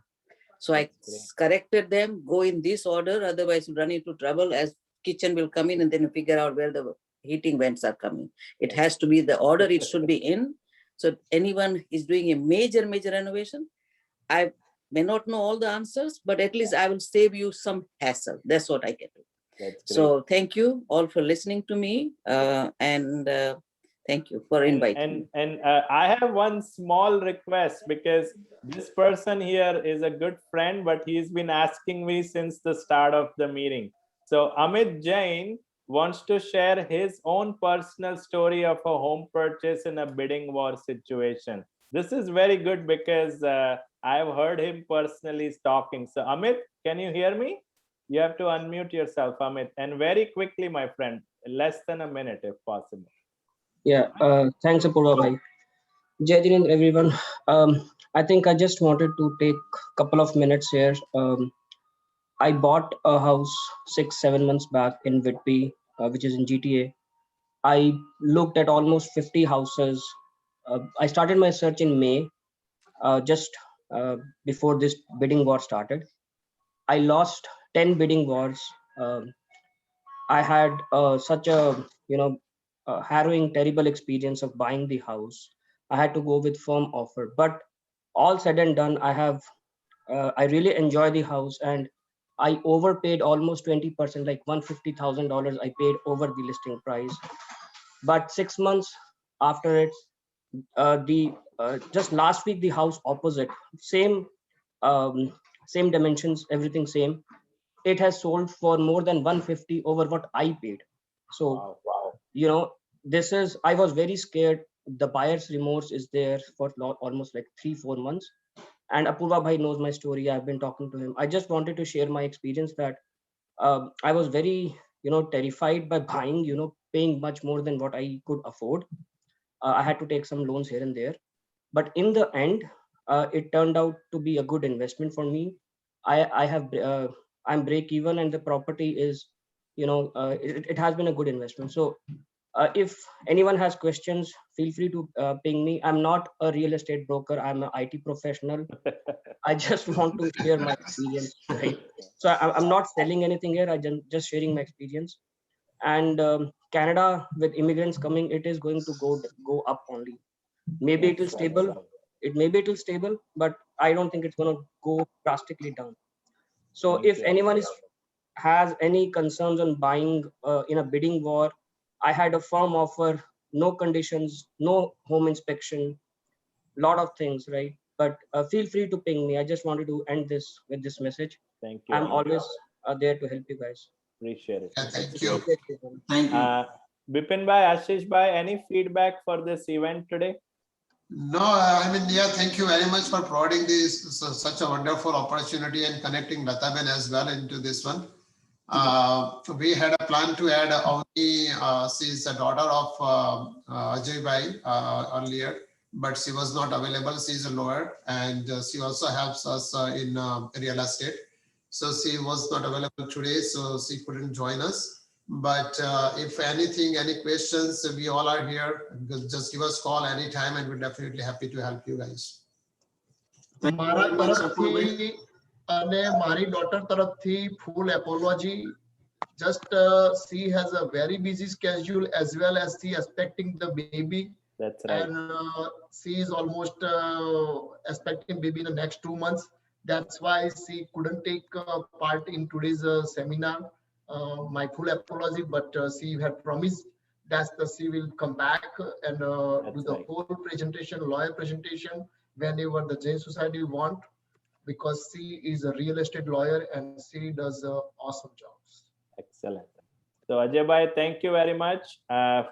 So I corrected them, go in this order, otherwise you run into trouble, as kitchen will come in and then you figure out where the heating vents are coming. It has to be the order it should be in. So anyone is doing a major renovation, I may not know all the answers, but at least I will save you some hassle. That's what I can do. So thank you all for listening to me, and thank you for inviting me. And I have one small request, because this person here is a good friend, but he's been asking me since the start of the meeting. So Amit Jain wants to share his own personal story of a home purchase in a bidding war situation. This is very good because I've heard him personally talking. So Amit, can you hear me? You have to unmute yourself, Amit, and very quickly, my friend, less than a minute if possible. Yeah, thanks, Apurva bhai. Jai Jinendra, everyone. I think I just wanted to take a couple of minutes here. I bought a house 6-7 months back in Whitby, which is in GTA. I looked at almost 50 houses. I started my search in May, just before this bidding war started. I lost 10 bidding wars. I had such a, harrowing, terrible experience of buying the house. I had to go with firm offer, but all said and done, I really enjoy the house, and I overpaid almost 20%, like $150,000 I paid over the listing price. But 6 months after it, just last week, the house opposite, same dimensions, everything same. it has sold for more than 150 over what I paid. So, you know, I was very scared. The buyer's remorse is there for almost like 3-4 months. And Apurva Bhai knows my story. I've been talking to him. I just wanted to share my experience that I was very, terrified by buying, paying much more than what I could afford. I had to take some loans here and there. But in the end, it turned out to be a good investment for me. I'm break even, and the property is, it has been a good investment. So if anyone has questions, feel free to ping me. I'm not a real estate broker. I'm an IT professional. I just want to share my experience, right? So I'm not selling anything here. I'm just sharing my experience. And Canada, with immigrants coming, it is going to go up only. Maybe it will stable. Maybe it will stable, but I don't think it's going to go drastically down. So if anyone has any concerns on buying in a bidding war, I had a firm offer, no conditions, no home inspection, lot of things, right? But feel free to ping me. I just wanted to end this with this message. Thank you. I'm always there to help you guys. Appreciate it. Yeah, thank you. Thank you. Bipin Bhai, Ashish Bhai, any feedback for this event today? No, I mean, yeah, thank you very much for providing this such a wonderful opportunity and connecting Lataben as well into this one. We had a plan to add Avni, she's the daughter of Ajay Bhai earlier, but she was not available. She's a lawyer and she also helps us in real estate. So she was not available today, so she couldn't join us. But if anything, any questions, we all are here. Just give us a call anytime and we're definitely happy to help you guys. મારા તરફથી અને મારી daughter તરફથી full apology. Just she has a very busy schedule as well as she expecting the baby. That's right. And she is almost expecting baby in the next 2 months. That's why she couldn't take part in today's seminar. My full apology, but she had promised that she will come back and do the whole presentation, lawyer presentation, whenever the Jain Society want, because she is a real estate lawyer and she does awesome jobs. Excellent. So Ajay Bhai, thank you very much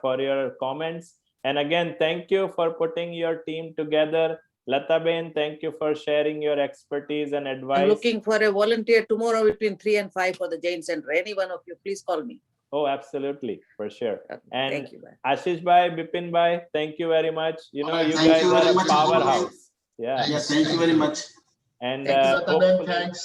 for your comments. And again, thank you for putting your team together. Lataben, thank you for sharing your expertise and advice. I'm looking for a volunteer tomorrow between 3 and 5 for the Jain Center. Any one of you, please call me. Oh, absolutely, for sure. And Thank you, bye. Ashish Bhai, Bipin Bhai, thank you very much. You know, you Thank guys you are very a much, powerhouse. Yeah. Yeah, thank you very much. And Thank you, hopefully, Thanks.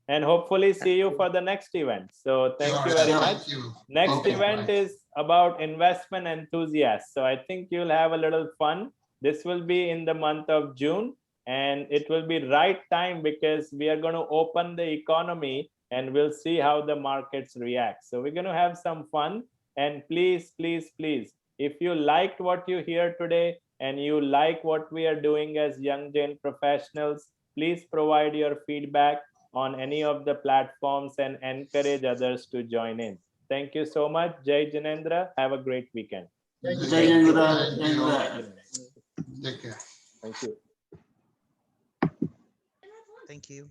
and hopefully see you for the next event. So thank you very much. Thank you. Next Okay, event bye. is about investment enthusiasts. So I think you'll have a little fun. This will be in the month of June, and it will be right time because we are going to open the economy and we'll see how the markets react. So we're going to have some fun. And please, please, please, if you liked what you hear today and you like what we are doing as Young Jain professionals, please provide your feedback on any of the platforms and encourage others to join in. Thank you so much. Jai Jinendra. Have a great weekend. Thank you. Jai Jindra. Thank you. Take care. Thank you. Thank you.